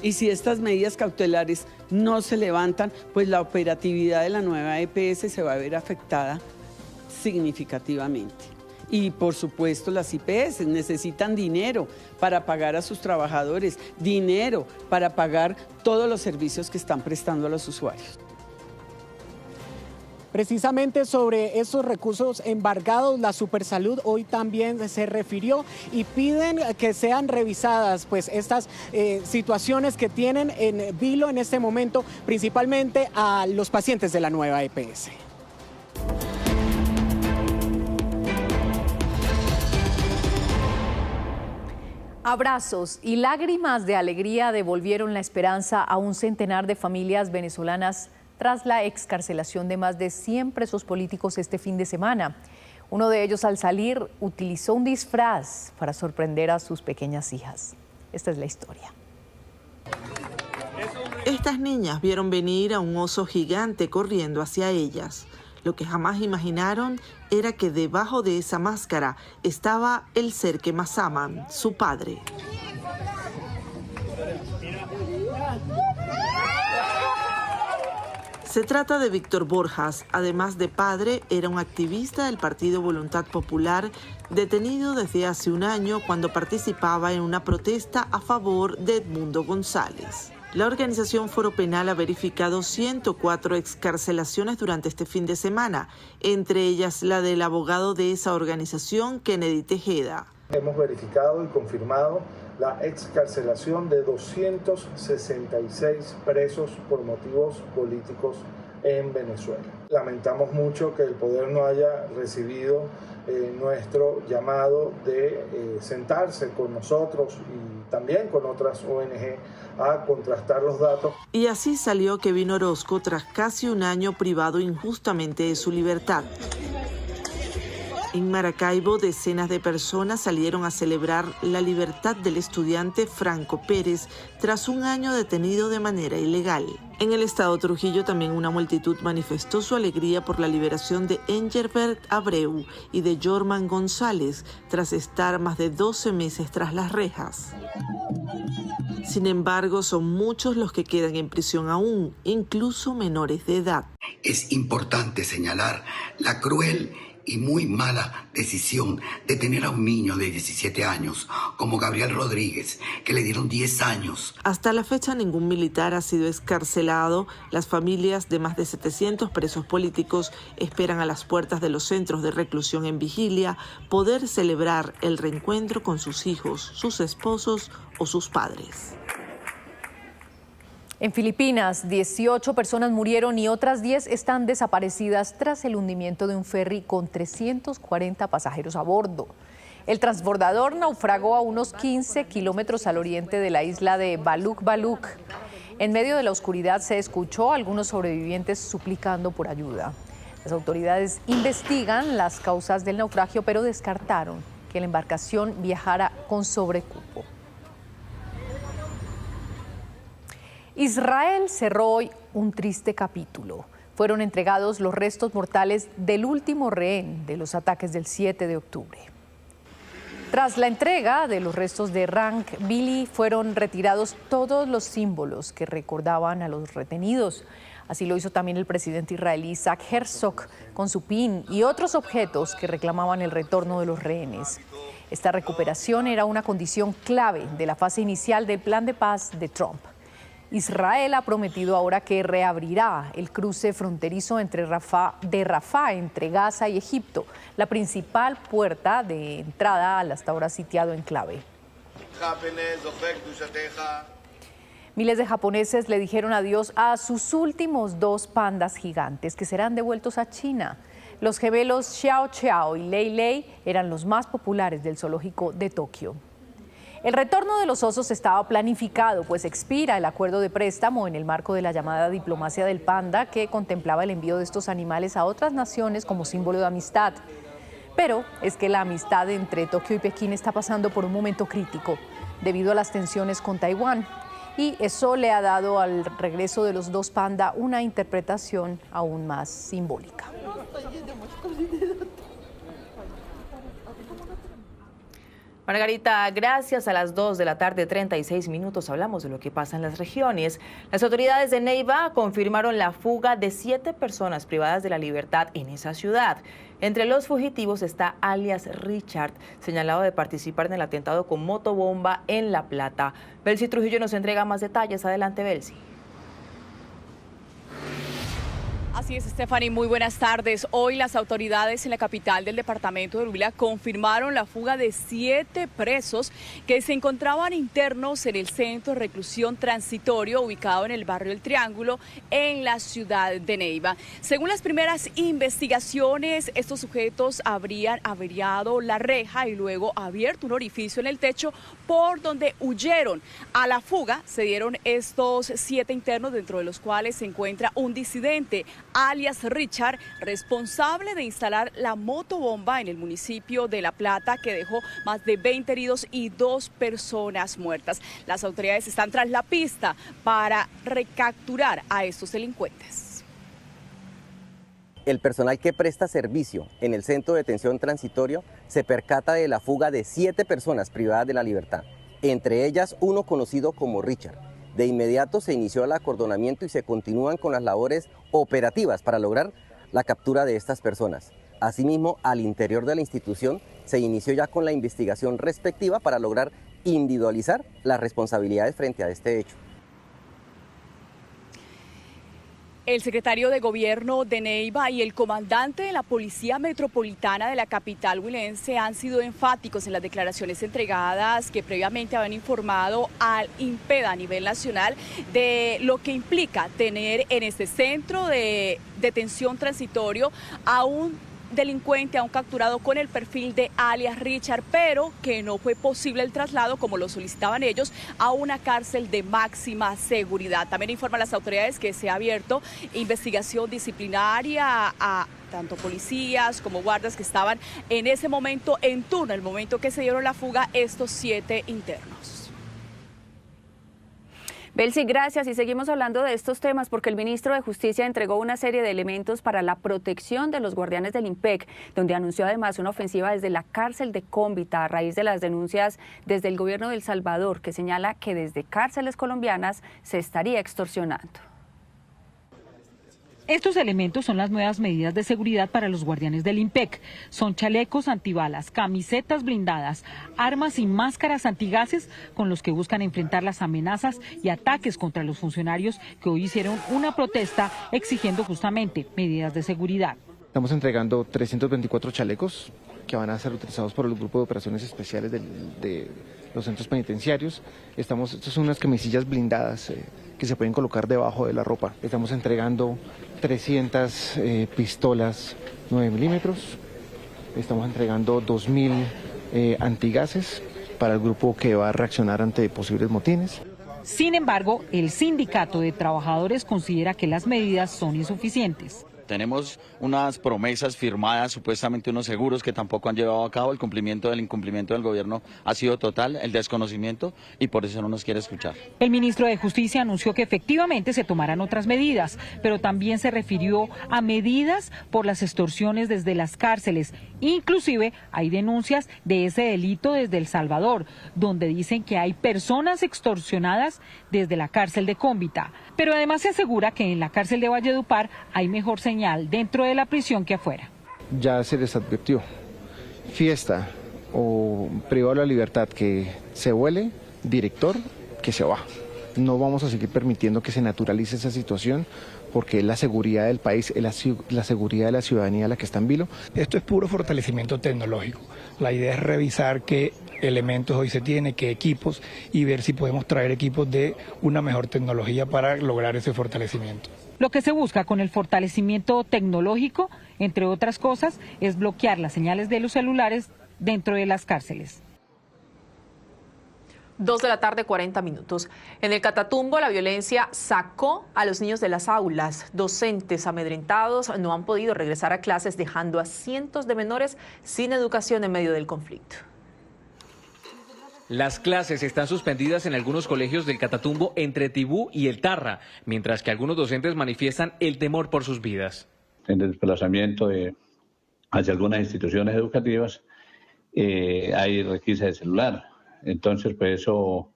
Y si estas medidas cautelares no se levantan, pues la operatividad de la nueva EPS se va a ver afectada significativamente. Y por supuesto las IPS necesitan dinero para pagar a sus trabajadores, dinero para pagar todos los servicios que están prestando a los usuarios. Precisamente sobre esos recursos embargados, la Supersalud hoy también se refirió y piden que sean revisadas pues estas situaciones que tienen en vilo en este momento, principalmente a los pacientes de la nueva EPS. Abrazos y lágrimas de alegría devolvieron la esperanza a un centenar de familias venezolanas tras la excarcelación de más de 100 presos políticos este fin de semana. Uno de ellos, al salir, utilizó un disfraz para sorprender a sus pequeñas hijas. Esta es la historia. Estas niñas vieron venir a un oso gigante corriendo hacia ellas. Lo que jamás imaginaron era que debajo de esa máscara estaba el ser que más aman, su padre. Se trata de Víctor Borjas. Además de padre, era un activista del Partido Voluntad Popular, detenido desde hace un año cuando participaba en una protesta a favor de Edmundo González. La organización Foro Penal ha verificado 104 excarcelaciones durante este fin de semana, entre ellas la del abogado de esa organización, Kennedy Tejeda. Hemos verificado y confirmado la excarcelación de 266 presos por motivos políticos en Venezuela. Lamentamos mucho que el poder no haya recibido nuestro llamado de sentarse con nosotros y también con otras ONG a contrastar los datos. Y así salió Kevin Orozco tras casi un año privado injustamente de su libertad. En Maracaibo, decenas de personas salieron a celebrar la libertad del estudiante Franco Pérez tras un año detenido de manera ilegal. En el estado Trujillo también una multitud manifestó su alegría por la liberación de Engelbert Abreu y de Jorman González tras estar más de 12 meses tras las rejas. Sin embargo, son muchos los que quedan en prisión aún, incluso menores de edad. Es importante señalar la cruel y muy mala decisión detener a un niño de 17 años como Gabriel Rodríguez, que le dieron 10 años. Hasta la fecha ningún militar ha sido excarcelado. Las familias de más de 700 presos políticos esperan a las puertas de los centros de reclusión en vigilia poder celebrar el reencuentro con sus hijos, sus esposos o sus padres. En Filipinas, 18 personas murieron y otras 10 están desaparecidas tras el hundimiento de un ferry con 340 pasajeros a bordo. El transbordador naufragó a unos 15 kilómetros al oriente de la isla de Baluk Baluk. En medio de la oscuridad se escuchó a algunos sobrevivientes suplicando por ayuda. Las autoridades investigan las causas del naufragio, pero descartaron que la embarcación viajara con sobrecupo. Israel cerró hoy un triste capítulo. Fueron entregados los restos mortales del último rehén de los ataques del 7 de octubre. Tras la entrega de los restos de Rank Billy, fueron retirados todos los símbolos que recordaban a los retenidos. Así lo hizo también el presidente israelí Isaac Herzog con su pin y otros objetos que reclamaban el retorno de los rehenes. Esta recuperación era una condición clave de la fase inicial del plan de paz de Trump. Israel ha prometido ahora que reabrirá el cruce fronterizo de Rafah entre Gaza y Egipto, la principal puerta de entrada al hasta ahora sitiado enclave. Miles de japoneses le dijeron adiós a sus últimos 2 pandas gigantes que serán devueltos a China. Los gemelos Xiao Xiao y Lei Lei eran los más populares del zoológico de Tokio. El retorno de los osos estaba planificado, pues expira el acuerdo de préstamo en el marco de la llamada diplomacia del panda, que contemplaba el envío de estos animales a otras naciones como símbolo de amistad. Pero es que la amistad entre Tokio y Pekín está pasando por un momento crítico debido a las tensiones con Taiwán. Y eso le ha dado al regreso de los 2 panda una interpretación aún más simbólica. Margarita, gracias. A las 2 de la tarde, 36 minutos, hablamos de lo que pasa en las regiones. Las autoridades de Neiva confirmaron la fuga de 7 personas privadas de la libertad en esa ciudad. Entre los fugitivos está alias Richard, señalado de participar en el atentado con motobomba en La Plata. Belsi Trujillo nos entrega más detalles. Adelante, Belsi. Así es, Stephanie, muy buenas tardes. Hoy las autoridades en la capital del departamento de Huila confirmaron la fuga de 7 presos que se encontraban internos en el centro de reclusión transitorio ubicado en el barrio El Triángulo, en la ciudad de Neiva. Según las primeras investigaciones, estos sujetos habrían averiado la reja y luego abierto un orificio en el techo por donde huyeron. A la fuga se dieron estos 7 internos, dentro de los cuales se encuentra un disidente, alias Richard, responsable de instalar la motobomba en el municipio de La Plata, que dejó más de 20 heridos y 2 personas muertas. Las autoridades están tras la pista para recapturar a estos delincuentes. El personal que presta servicio en el centro de detención transitorio se percata de la fuga de 7 personas privadas de la libertad, entre ellas uno conocido como Richard. De inmediato se inició el acordonamiento y se continúan con las labores operativas para lograr la captura de estas personas. Asimismo, al interior de la institución se inició ya con la investigación respectiva para lograr individualizar las responsabilidades frente a este hecho. El secretario de Gobierno de Neiva y el comandante de la Policía Metropolitana de la capital huilense han sido enfáticos en las declaraciones entregadas que previamente habían informado al INPED a nivel nacional de lo que implica tener en este centro de detención transitorio a un delincuente, a un capturado con el perfil de alias Richard, pero que no fue posible el traslado, como lo solicitaban ellos, a una cárcel de máxima seguridad. También informan las autoridades que se ha abierto investigación disciplinaria a tanto policías como guardias que estaban en ese momento en turno, el momento que se dieron la fuga estos 7 internos. Belsi, gracias. Y seguimos hablando de estos temas porque el ministro de Justicia entregó una serie de elementos para la protección de los guardianes del IMPEC, donde anunció además una ofensiva desde la cárcel de Cómbita a raíz de las denuncias desde el gobierno de El Salvador, que señala que desde cárceles colombianas se estaría extorsionando. Estos elementos son las nuevas medidas de seguridad para los guardianes del IMPEC. Son chalecos antibalas, camisetas blindadas, armas y máscaras antigases con los que buscan enfrentar las amenazas y ataques contra los funcionarios que hoy hicieron una protesta exigiendo justamente medidas de seguridad. Estamos entregando 324 chalecos que van a ser utilizados por el Grupo de Operaciones Especiales de los centros penitenciarios. Estas son unas camisillas blindadas que se pueden colocar debajo de la ropa. Estamos entregando 300 pistolas 9 milímetros. Estamos entregando 2.000 antigases para el grupo que va a reaccionar ante posibles motines. Sin embargo, el sindicato de trabajadores considera que las medidas son insuficientes. Tenemos unas promesas firmadas, supuestamente unos seguros que tampoco han llevado a cabo. El cumplimiento del incumplimiento del gobierno ha sido total, el desconocimiento, y por eso no nos quiere escuchar. El ministro de Justicia anunció que efectivamente se tomarán otras medidas, pero también se refirió a medidas por las extorsiones desde las cárceles. Inclusive hay denuncias de ese delito desde El Salvador, donde dicen que hay personas extorsionadas desde la cárcel de Cómbita. Pero además se asegura que en la cárcel de Valledupar hay mejor señal dentro de la prisión que afuera. Ya se les advirtió, fiesta o privado de la libertad que se vuele, director que se va. No vamos a seguir permitiendo que se naturalice esa situación porque es la seguridad del país, es la seguridad de la ciudadanía la que está en vilo. Esto es puro fortalecimiento tecnológico. La idea es revisar qué elementos hoy se tiene, qué equipos, y ver si podemos traer equipos de una mejor tecnología para lograr ese fortalecimiento. Lo que se busca con el fortalecimiento tecnológico, entre otras cosas, es bloquear las señales de los celulares dentro de las cárceles. 2:40 p.m. En el Catatumbo, la violencia sacó a los niños de las aulas. Docentes amedrentados no han podido regresar a clases, dejando a cientos de menores sin educación en medio del conflicto. Las clases están suspendidas en algunos colegios del Catatumbo entre Tibú y El Tarra, mientras que algunos docentes manifiestan el temor por sus vidas. En el desplazamiento hacia algunas instituciones educativas hay requisa de celular. Entonces, pues eso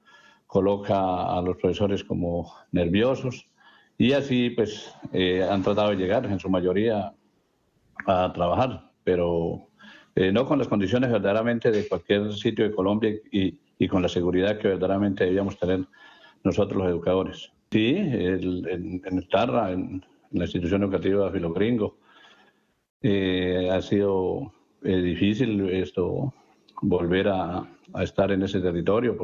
coloca a los profesores como nerviosos y así pues han tratado de llegar en su mayoría a trabajar, pero no con las condiciones verdaderamente de cualquier sitio de Colombia y con la seguridad que verdaderamente debíamos tener nosotros los educadores. Sí, en El Tarra, en la institución educativa Filogringo, ha sido difícil volver a estar en ese territorio.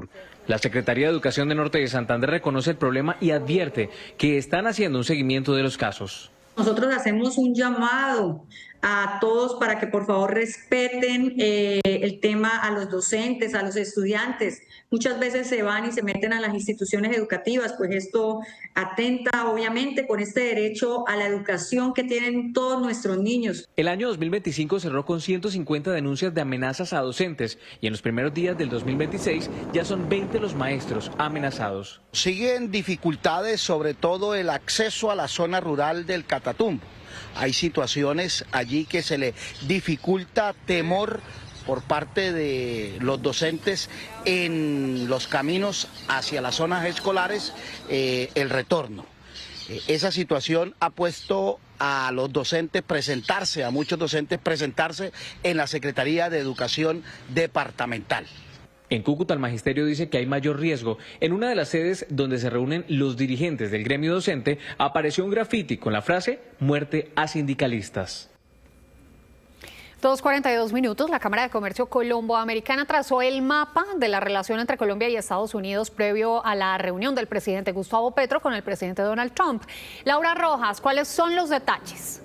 La Secretaría de Educación de Norte de Santander reconoce el problema y advierte que están haciendo un seguimiento de los casos. Nosotros hacemos un llamado a todos para que por favor respeten el tema a los docentes, a los estudiantes. Muchas veces se van y se meten a las instituciones educativas, pues esto atenta obviamente con este derecho a la educación que tienen todos nuestros niños. El año 2025 cerró con 150 denuncias de amenazas a docentes y en los primeros días del 2026 ya son 20 los maestros amenazados. Siguen dificultades, sobre todo el acceso a la zona rural del Catatumbo. Hay situaciones allí que se le dificulta, temor por parte de los docentes en los caminos hacia las zonas escolares, el retorno. Esa situación ha puesto a los docentes a muchos docentes presentarse en la Secretaría de Educación Departamental. En Cúcuta, el magisterio dice que hay mayor riesgo. En una de las sedes donde se reúnen los dirigentes del gremio docente, apareció un grafiti con la frase "Muerte a sindicalistas". 2:42 p.m. La Cámara de Comercio Colombo-Americana trazó el mapa de la relación entre Colombia y Estados Unidos previo a la reunión del presidente Gustavo Petro con el presidente Donald Trump. Laura Rojas, ¿cuáles son los detalles?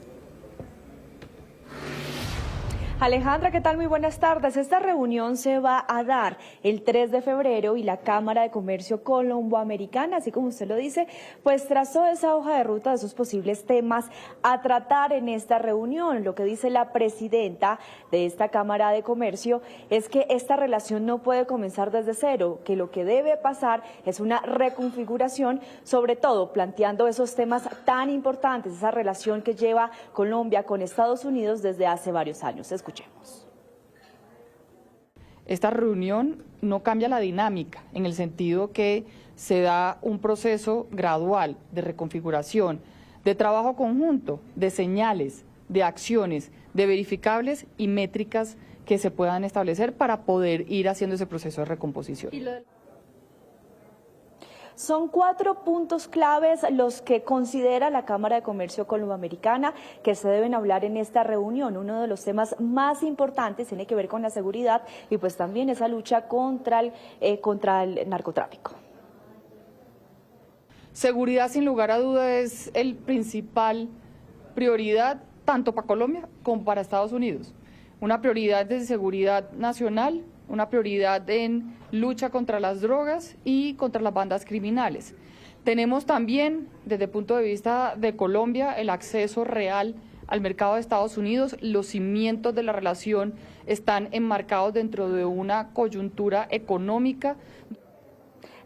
Alejandra, ¿qué tal? Muy buenas tardes. Esta reunión se va a dar el 3 de febrero y la Cámara de Comercio Colombo-Americana, así como usted lo dice, pues trazó esa hoja de ruta de esos posibles temas a tratar en esta reunión. Lo que dice la presidenta de esta Cámara de Comercio es que esta relación no puede comenzar desde cero, que lo que debe pasar es una reconfiguración, sobre todo planteando esos temas tan importantes, esa relación que lleva Colombia con Estados Unidos desde hace varios años. Escuchemos. Esta reunión no cambia la dinámica, en el sentido que se da un proceso gradual de reconfiguración de trabajo conjunto, de señales, de acciones, de verificables y métricas que se puedan establecer para poder ir haciendo ese proceso de recomposición. Son 4 puntos claves los que considera la Cámara de Comercio Colomboamericana que se deben hablar en esta reunión. Uno de los temas más importantes tiene que ver con la seguridad y pues también esa lucha contra el narcotráfico. Seguridad, sin lugar a duda, es el principal prioridad tanto para Colombia como para Estados Unidos. Una prioridad de seguridad nacional, una prioridad en lucha contra las drogas y contra las bandas criminales. Tenemos también, desde el punto de vista de Colombia, el acceso real al mercado de Estados Unidos. Los cimientos de la relación están enmarcados dentro de una coyuntura económica.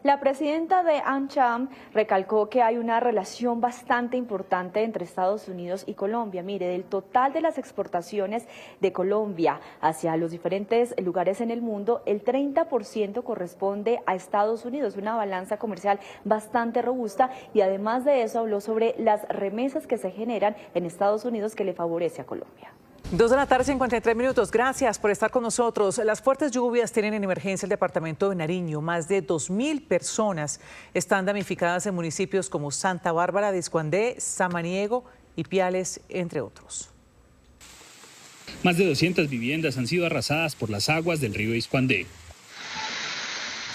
La presidenta de AmCham recalcó que hay una relación bastante importante entre Estados Unidos y Colombia. Mire, del total de las exportaciones de Colombia hacia los diferentes lugares en el mundo, el 30% corresponde a Estados Unidos, una balanza comercial bastante robusta, y además de eso habló sobre las remesas que se generan en Estados Unidos que le favorece a Colombia. 2 de la tarde, 53 minutos. Gracias por estar con nosotros. Las fuertes lluvias tienen en emergencia el departamento de Nariño. Más de 2.000 personas están damnificadas en municipios como Santa Bárbara de Iscuandé, Samaniego y Piales, entre otros. Más de 200 viviendas han sido arrasadas por las aguas del río Iscuandé.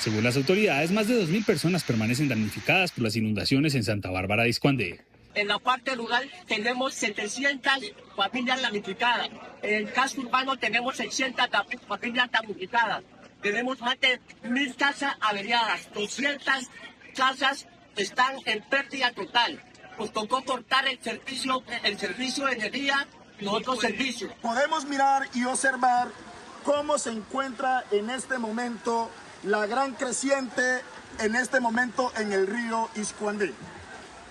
Según las autoridades, más de 2.000 personas permanecen damnificadas por las inundaciones en Santa Bárbara de Iscuandé. En la parte rural tenemos 700 familias damnificadas. En el casco urbano tenemos 600 familias damnificadas. Tenemos más de 1.000 casas averiadas. 200 casas están en pérdida total. Nos tocó cortar el servicio de energía y los otros servicios. Podemos mirar y observar cómo se encuentra en este momento la gran creciente en este momento en el río Iscuandé.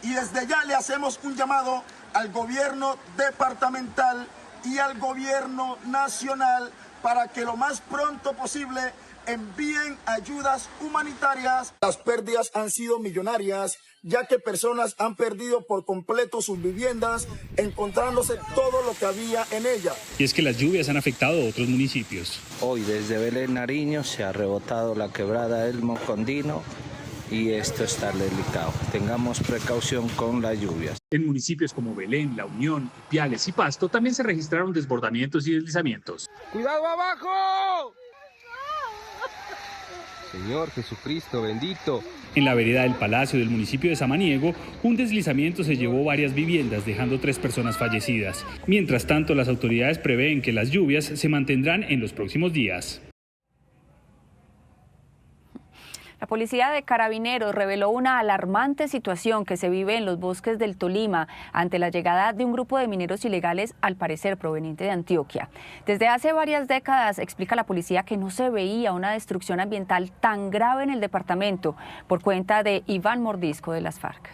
Y desde ya le hacemos un llamado al gobierno departamental y al gobierno nacional para que lo más pronto posible envíen ayudas humanitarias. Las pérdidas han sido millonarias, ya que personas han perdido por completo sus viviendas, encontrándose todo lo que había en ellas. Y es que las lluvias han afectado a otros municipios. Hoy desde Belén Nariño se ha rebotado la quebrada del Mocondino y esto está delicado. Tengamos precaución con las lluvias. En municipios como Belén, La Unión, Piales y Pasto también se registraron desbordamientos y deslizamientos. ¡Cuidado abajo! Señor Jesucristo, bendito. En la vereda del Palacio del municipio de Samaniego, un deslizamiento se llevó varias viviendas, dejando 3 personas fallecidas. Mientras tanto, las autoridades prevén que las lluvias se mantendrán en los próximos días. La policía de Carabineros reveló una alarmante situación que se vive en los bosques del Tolima ante la llegada de un grupo de mineros ilegales, al parecer proveniente de Antioquia. Desde hace varias décadas, explica la policía, que no se veía una destrucción ambiental tan grave en el departamento, por cuenta de Iván Mordisco de las FARC.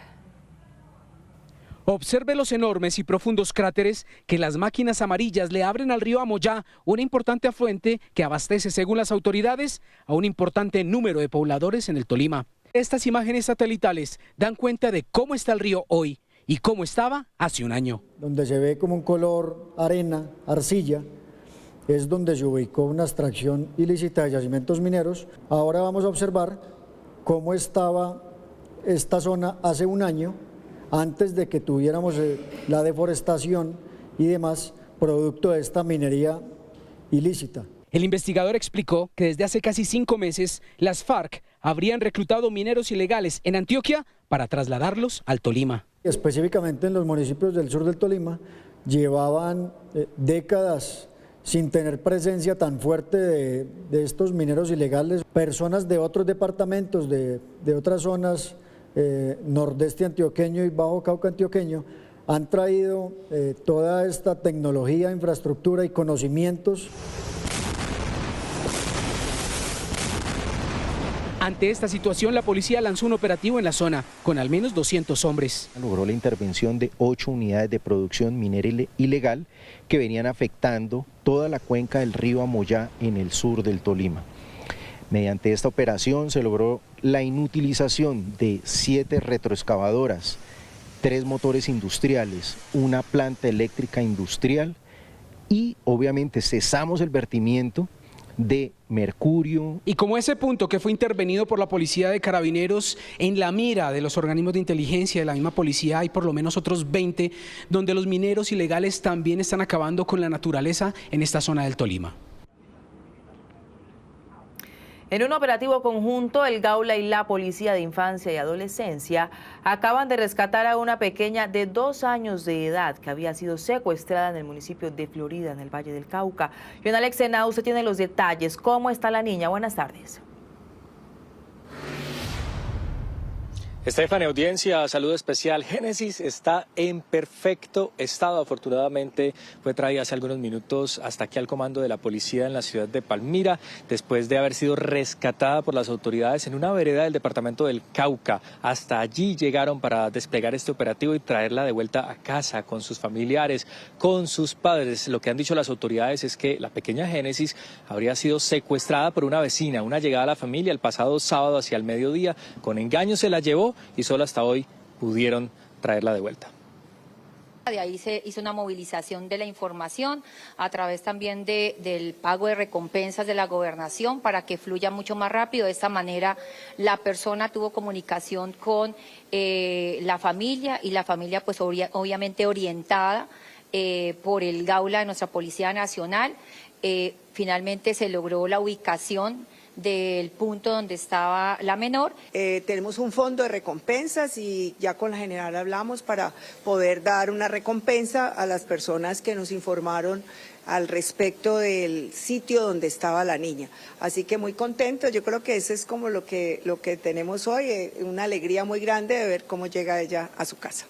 Observe los enormes y profundos cráteres que las máquinas amarillas le abren al río Amoyá, una importante afluente que abastece, según las autoridades, a un importante número de pobladores en el Tolima. Estas imágenes satelitales dan cuenta de cómo está el río hoy y cómo estaba hace un año. Donde se ve como un color arena, arcilla, es donde se ubicó una extracción ilícita de yacimientos mineros. Ahora vamos a observar cómo estaba esta zona hace un año, antes de que tuviéramos la deforestación y demás, producto de esta minería ilícita. El investigador explicó que desde hace casi 5 meses las FARC habrían reclutado mineros ilegales en Antioquia para trasladarlos al Tolima. Específicamente en los municipios del sur del Tolima llevaban décadas sin tener presencia tan fuerte de estos mineros ilegales. Personas de otros departamentos, de otras zonas, nordeste antioqueño y bajo Cauca antioqueño, han traído toda esta tecnología, infraestructura y conocimientos. Ante esta situación, la policía lanzó un operativo en la zona con al menos 200 hombres. Logró la intervención de 8 unidades de producción minera ilegal que venían afectando toda la cuenca del río Amoyá en el sur del Tolima. Mediante esta operación se logró la inutilización de 7 retroexcavadoras, 3 motores industriales, una planta eléctrica industrial y obviamente cesamos el vertimiento de mercurio. Y como ese punto que fue intervenido por la policía de Carabineros, en la mira de los organismos de inteligencia de la misma policía hay por lo menos otros 20 donde los mineros ilegales también están acabando con la naturaleza en esta zona del Tolima. En un operativo conjunto, el Gaula y la Policía de Infancia y Adolescencia acaban de rescatar a una pequeña de 2 años de edad que había sido secuestrada en el municipio de Florida, en el Valle del Cauca. Y Alex Henao, usted tiene los detalles. ¿Cómo está la niña? Buenas tardes. Estefania, audiencia, saludo especial. Génesis está en perfecto estado. Afortunadamente fue traída hace algunos minutos hasta aquí al comando de la policía en la ciudad de Palmira, después de haber sido rescatada por las autoridades en una vereda del departamento del Cauca. Hasta allí llegaron para desplegar este operativo y traerla de vuelta a casa con sus familiares, con sus padres. Lo que han dicho las autoridades es que la pequeña Génesis habría sido secuestrada por una vecina. Una llegada a la familia el pasado sábado hacia el mediodía. Con engaño se la llevó y solo hasta hoy pudieron traerla de vuelta. De ahí se hizo una movilización de la información a través también del pago de recompensas de la gobernación para que fluya mucho más rápido. De esta manera la persona tuvo comunicación con la familia y la familia pues obviamente orientada por el Gaula de nuestra Policía Nacional. Finalmente se logró la ubicación del punto donde estaba la menor. Tenemos un fondo de recompensas y ya con la general hablamos para poder dar una recompensa a las personas que nos informaron al respecto del sitio donde estaba la niña. Así que muy contentos, yo creo que eso es como lo que tenemos hoy, una alegría muy grande de ver cómo llega ella a su casa.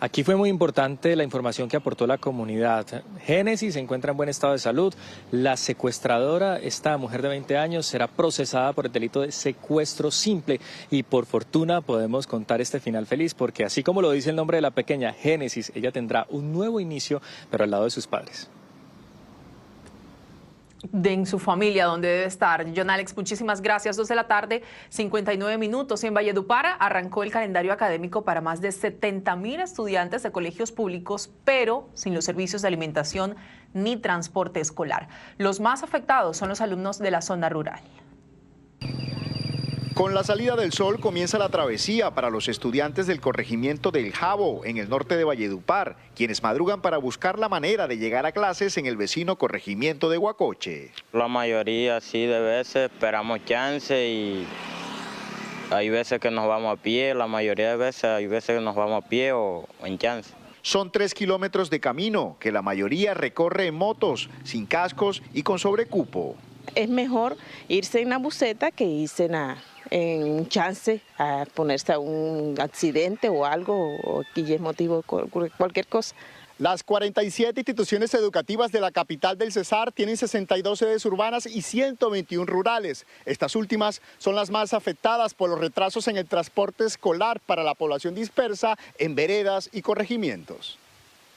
Aquí fue muy importante la información que aportó la comunidad. Génesis se encuentra en buen estado de salud. La secuestradora, esta mujer de 20 años, será procesada por el delito de secuestro simple. Y por fortuna podemos contar este final feliz, porque así como lo dice el nombre de la pequeña, Génesis, ella tendrá un nuevo inicio, pero al lado de sus padres. En su familia, donde debe estar. John Alex, muchísimas gracias. 2 de la tarde, 59 minutos. En Valledupar arrancó el calendario académico para más de 70.000 estudiantes de colegios públicos, pero sin los servicios de alimentación ni transporte escolar. Los más afectados son los alumnos de la zona rural. Con la salida del sol comienza la travesía para los estudiantes del corregimiento del Jabo, en el norte de Valledupar, quienes madrugan para buscar la manera de llegar a clases en el vecino corregimiento de Huacoche. La mayoría sí de veces esperamos chance y hay veces que nos vamos a pie, la mayoría de veces hay veces que nos vamos a pie o en chance. Son 3 kilómetros de camino que la mayoría recorre en motos, sin cascos y con sobrecupo. Es mejor irse en la buseta que irse en un chance a ponerse a un accidente o algo, o que es motivo de cualquier cosa. Las 47 instituciones educativas de la capital del Cesar tienen 62 sedes urbanas y 121 rurales. Estas últimas son las más afectadas por los retrasos en el transporte escolar para la población dispersa en veredas y corregimientos.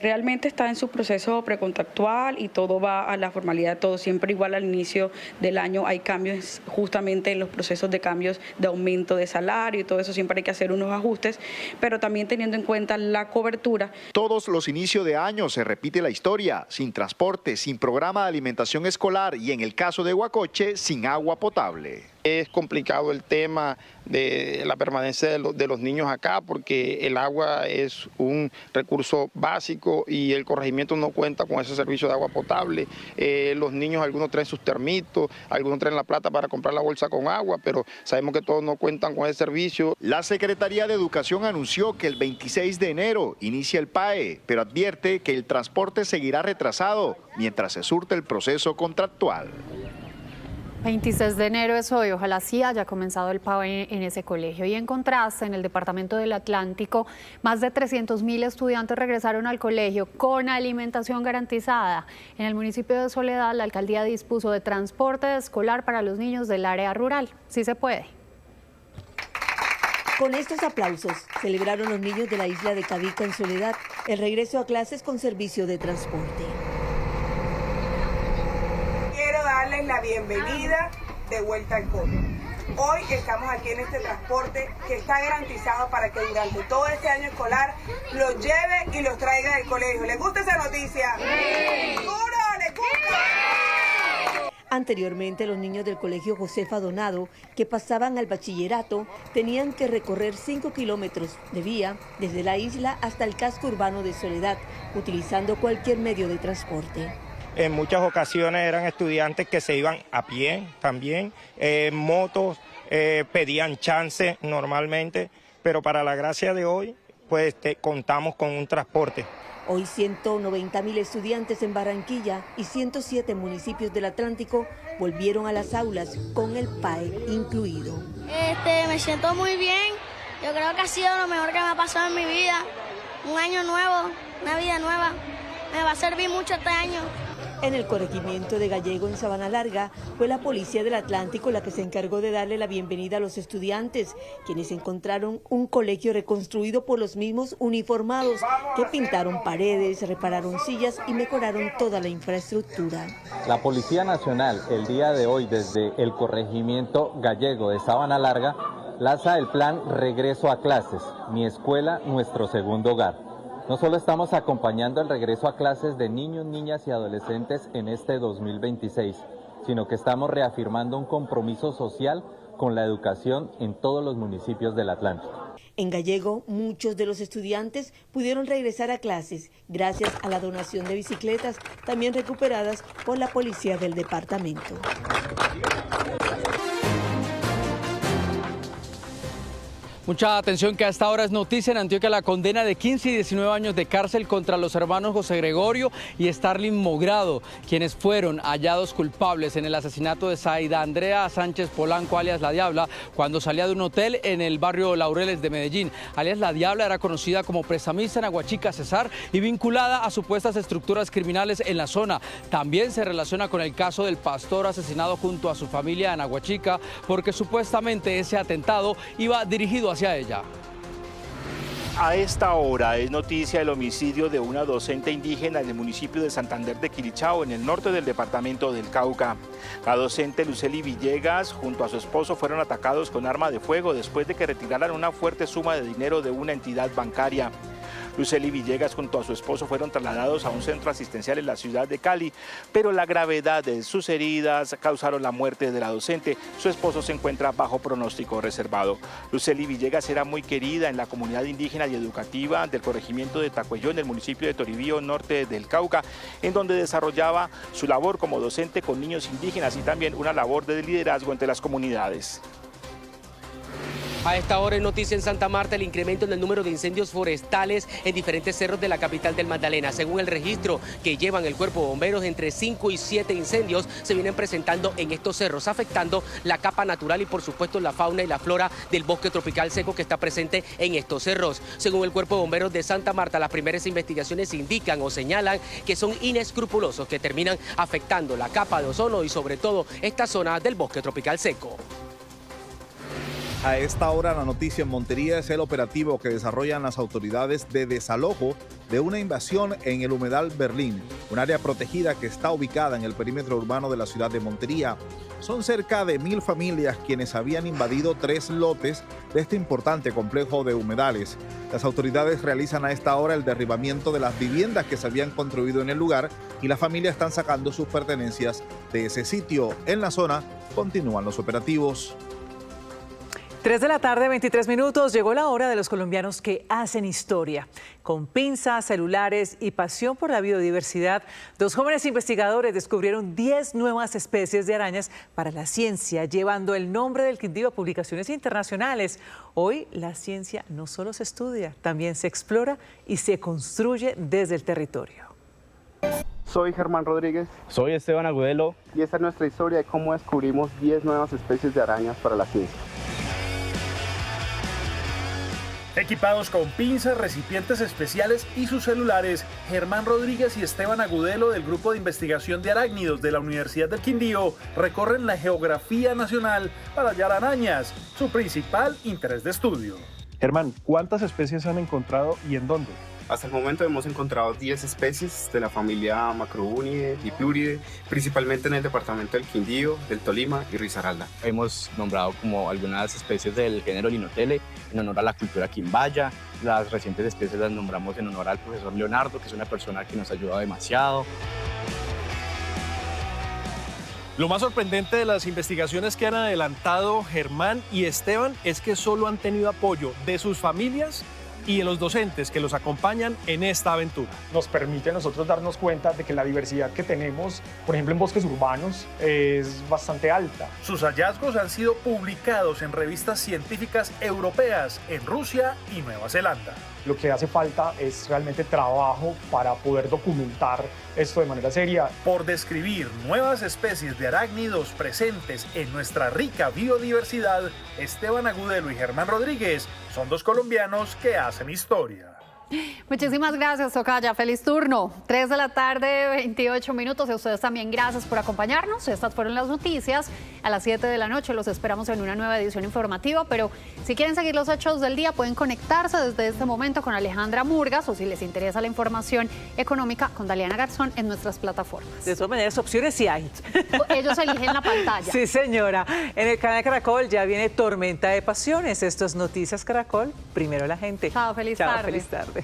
Realmente está en su proceso precontractual y todo va a la formalidad, todo siempre igual al inicio del año. Hay cambios justamente en los procesos de cambios de aumento de salario y todo eso, siempre hay que hacer unos ajustes, pero también teniendo en cuenta la cobertura. Todos los inicios de año se repite la historia, sin transporte, sin programa de alimentación escolar y en el caso de Huacoche, sin agua potable. Es complicado el tema de la permanencia de los niños acá porque el agua es un recurso básico y el corregimiento no cuenta con ese servicio de agua potable. Los niños, algunos traen sus termitos, algunos traen la plata para comprar la bolsa con agua, pero sabemos que todos no cuentan con ese servicio. La Secretaría de Educación anunció que el 26 de enero inicia el PAE, pero advierte que el transporte seguirá retrasado mientras se surte el proceso contractual. 26 de enero es hoy, ojalá sí haya comenzado el PAE en ese colegio. Y en contraste, en el departamento del Atlántico, más de 300.000 estudiantes regresaron al colegio con alimentación garantizada. En el municipio de Soledad, la alcaldía dispuso de transporte escolar para los niños del área rural. Sí se puede. Con estos aplausos, celebraron los niños de la isla de Cabica en Soledad el regreso a clases con servicio de transporte. Quiero darles la bienvenida de vuelta al cole. Hoy estamos aquí en este transporte que está garantizado para que durante todo este año escolar los lleve y los traiga del colegio. ¿Les gusta esa noticia? ¡Sí! ¡Seguro! ¿Les gusta? Anteriormente, los niños del Colegio Josefa Donado que pasaban al bachillerato tenían que recorrer 5 kilómetros de vía desde la isla hasta el casco urbano de Soledad, utilizando cualquier medio de transporte. En muchas ocasiones eran estudiantes que se iban a pie también, motos, pedían chance normalmente, pero para la gracia de hoy, pues contamos con un transporte. Hoy 190.000 estudiantes en Barranquilla y 107 municipios del Atlántico volvieron a las aulas con el PAE incluido. Me siento muy bien, yo creo que ha sido lo mejor que me ha pasado en mi vida. Un año nuevo, una vida nueva, me va a servir mucho este año. En el corregimiento de Gallego, en Sabana Larga, fue la Policía del Atlántico la que se encargó de darle la bienvenida a los estudiantes, quienes encontraron un colegio reconstruido por los mismos uniformados, que pintaron paredes, repararon sillas y mejoraron toda la infraestructura. La Policía Nacional, el día de hoy, desde el corregimiento Gallego de Sabana Larga, lanza el plan Regreso a Clases, Mi Escuela, Nuestro Segundo Hogar. No solo estamos acompañando el regreso a clases de niños, niñas y adolescentes en este 2026, sino que estamos reafirmando un compromiso social con la educación en todos los municipios del Atlántico. En Gallego, muchos de los estudiantes pudieron regresar a clases gracias a la donación de bicicletas, también recuperadas por la policía del departamento. Mucha atención, que a esta hora es noticia en Antioquia la condena de 15 y 19 años de cárcel contra los hermanos José Gregorio y Starling Mogrado, quienes fueron hallados culpables en el asesinato de Zaida Andrea Sánchez Polanco, alias La Diabla, cuando salía de un hotel en el barrio Laureles de Medellín. Alias La Diabla era conocida como prestamista en Aguachica, Cesar, y vinculada a supuestas estructuras criminales en la zona. También se relaciona con el caso del pastor asesinado junto a su familia en Aguachica, porque supuestamente ese atentado iba dirigido hacia ella. A esta hora es noticia el homicidio de una docente indígena en el municipio de Santander de Quilichao, en el norte del departamento del Cauca. La docente Lucely Villegas junto a su esposo fueron atacados con arma de fuego después de que retiraran una fuerte suma de dinero de una entidad bancaria. Lucely Villegas junto a su esposo fueron trasladados a un centro asistencial en la ciudad de Cali, pero la gravedad de sus heridas causaron la muerte de la docente. Su esposo se encuentra bajo pronóstico reservado. Lucely Villegas era muy querida en la comunidad indígena y educativa del corregimiento de Tacuellón, del municipio de Toribío, norte del Cauca, en donde desarrollaba su labor como docente con niños indígenas y también una labor de liderazgo entre las comunidades. A esta hora es noticia en Santa Marta el incremento en el número de incendios forestales en diferentes cerros de la capital del Magdalena. Según el registro que llevan el Cuerpo de Bomberos, entre 5 y 7 incendios se vienen presentando en estos cerros, afectando la capa natural y por supuesto la fauna y la flora del bosque tropical seco que está presente en estos cerros. Según el Cuerpo de Bomberos de Santa Marta, las primeras investigaciones indican o señalan que son inescrupulosos, que terminan afectando la capa de ozono y sobre todo esta zona del bosque tropical seco. A esta hora la noticia en Montería es el operativo que desarrollan las autoridades de desalojo de una invasión en el humedal Berlín, un área protegida que está ubicada en el perímetro urbano de la ciudad de Montería. Son cerca de 1000 familias quienes habían invadido 3 lotes de este importante complejo de humedales. Las autoridades realizan a esta hora el derribamiento de las viviendas que se habían construido en el lugar y las familias están sacando sus pertenencias de ese sitio. En la zona continúan los operativos. 3 de la tarde, 23 minutos, llegó la hora de los colombianos que hacen historia. Con pinzas, celulares y pasión por la biodiversidad, 2 jóvenes investigadores descubrieron 10 nuevas especies de arañas para la ciencia, llevando el nombre del Quindío a publicaciones internacionales. Hoy la ciencia no solo se estudia, también se explora y se construye desde el territorio. Soy Germán Rodríguez. Soy Esteban Agudelo. Y esta es nuestra historia de cómo descubrimos 10 nuevas especies de arañas para la ciencia. Equipados con pinzas, recipientes especiales y sus celulares, Germán Rodríguez y Esteban Agudelo del Grupo de Investigación de Arácnidos de la Universidad del Quindío recorren la geografía nacional para hallar arañas, su principal interés de estudio. Germán, ¿cuántas especies han encontrado y en dónde? Hasta el momento hemos encontrado 10 especies de la familia Macrounidae y Pluridae, principalmente en el departamento del Quindío, del Tolima y Risaralda. Hemos nombrado como algunas especies del género Linotele en honor a la cultura quimbaya. Las recientes especies las nombramos en honor al profesor Leonardo, que es una persona que nos ha ayudado demasiado. Lo más sorprendente de las investigaciones que han adelantado Germán y Esteban es que solo han tenido apoyo de sus familias y de los docentes que los acompañan en esta aventura. Nos permite a nosotros darnos cuenta de que la diversidad que tenemos, por ejemplo en bosques urbanos, es bastante alta. Sus hallazgos han sido publicados en revistas científicas europeas en Rusia y Nueva Zelanda. Lo que hace falta es realmente trabajo para poder documentar esto de manera seria. Por describir nuevas especies de arácnidos presentes en nuestra rica biodiversidad, Esteban Agudelo y Germán Rodríguez son dos colombianos que hacen historia. Muchísimas gracias, Tocaya. Feliz turno. 3 de la tarde, 28 minutos. Y a ustedes también gracias por acompañarnos. Estas fueron las noticias. A las 7 de la noche los esperamos en una nueva edición informativa. Pero si quieren seguir los hechos del día, pueden conectarse desde este momento con Alejandra Murgas, o si les interesa la información económica, con Daliana Garzón en nuestras plataformas. De todas maneras, opciones sí hay. Ellos eligen la pantalla. Sí, señora. En el canal Caracol ya viene Tormenta de Pasiones. Esto es Noticias Caracol. Primero la gente. Chao, feliz tarde. Feliz tarde.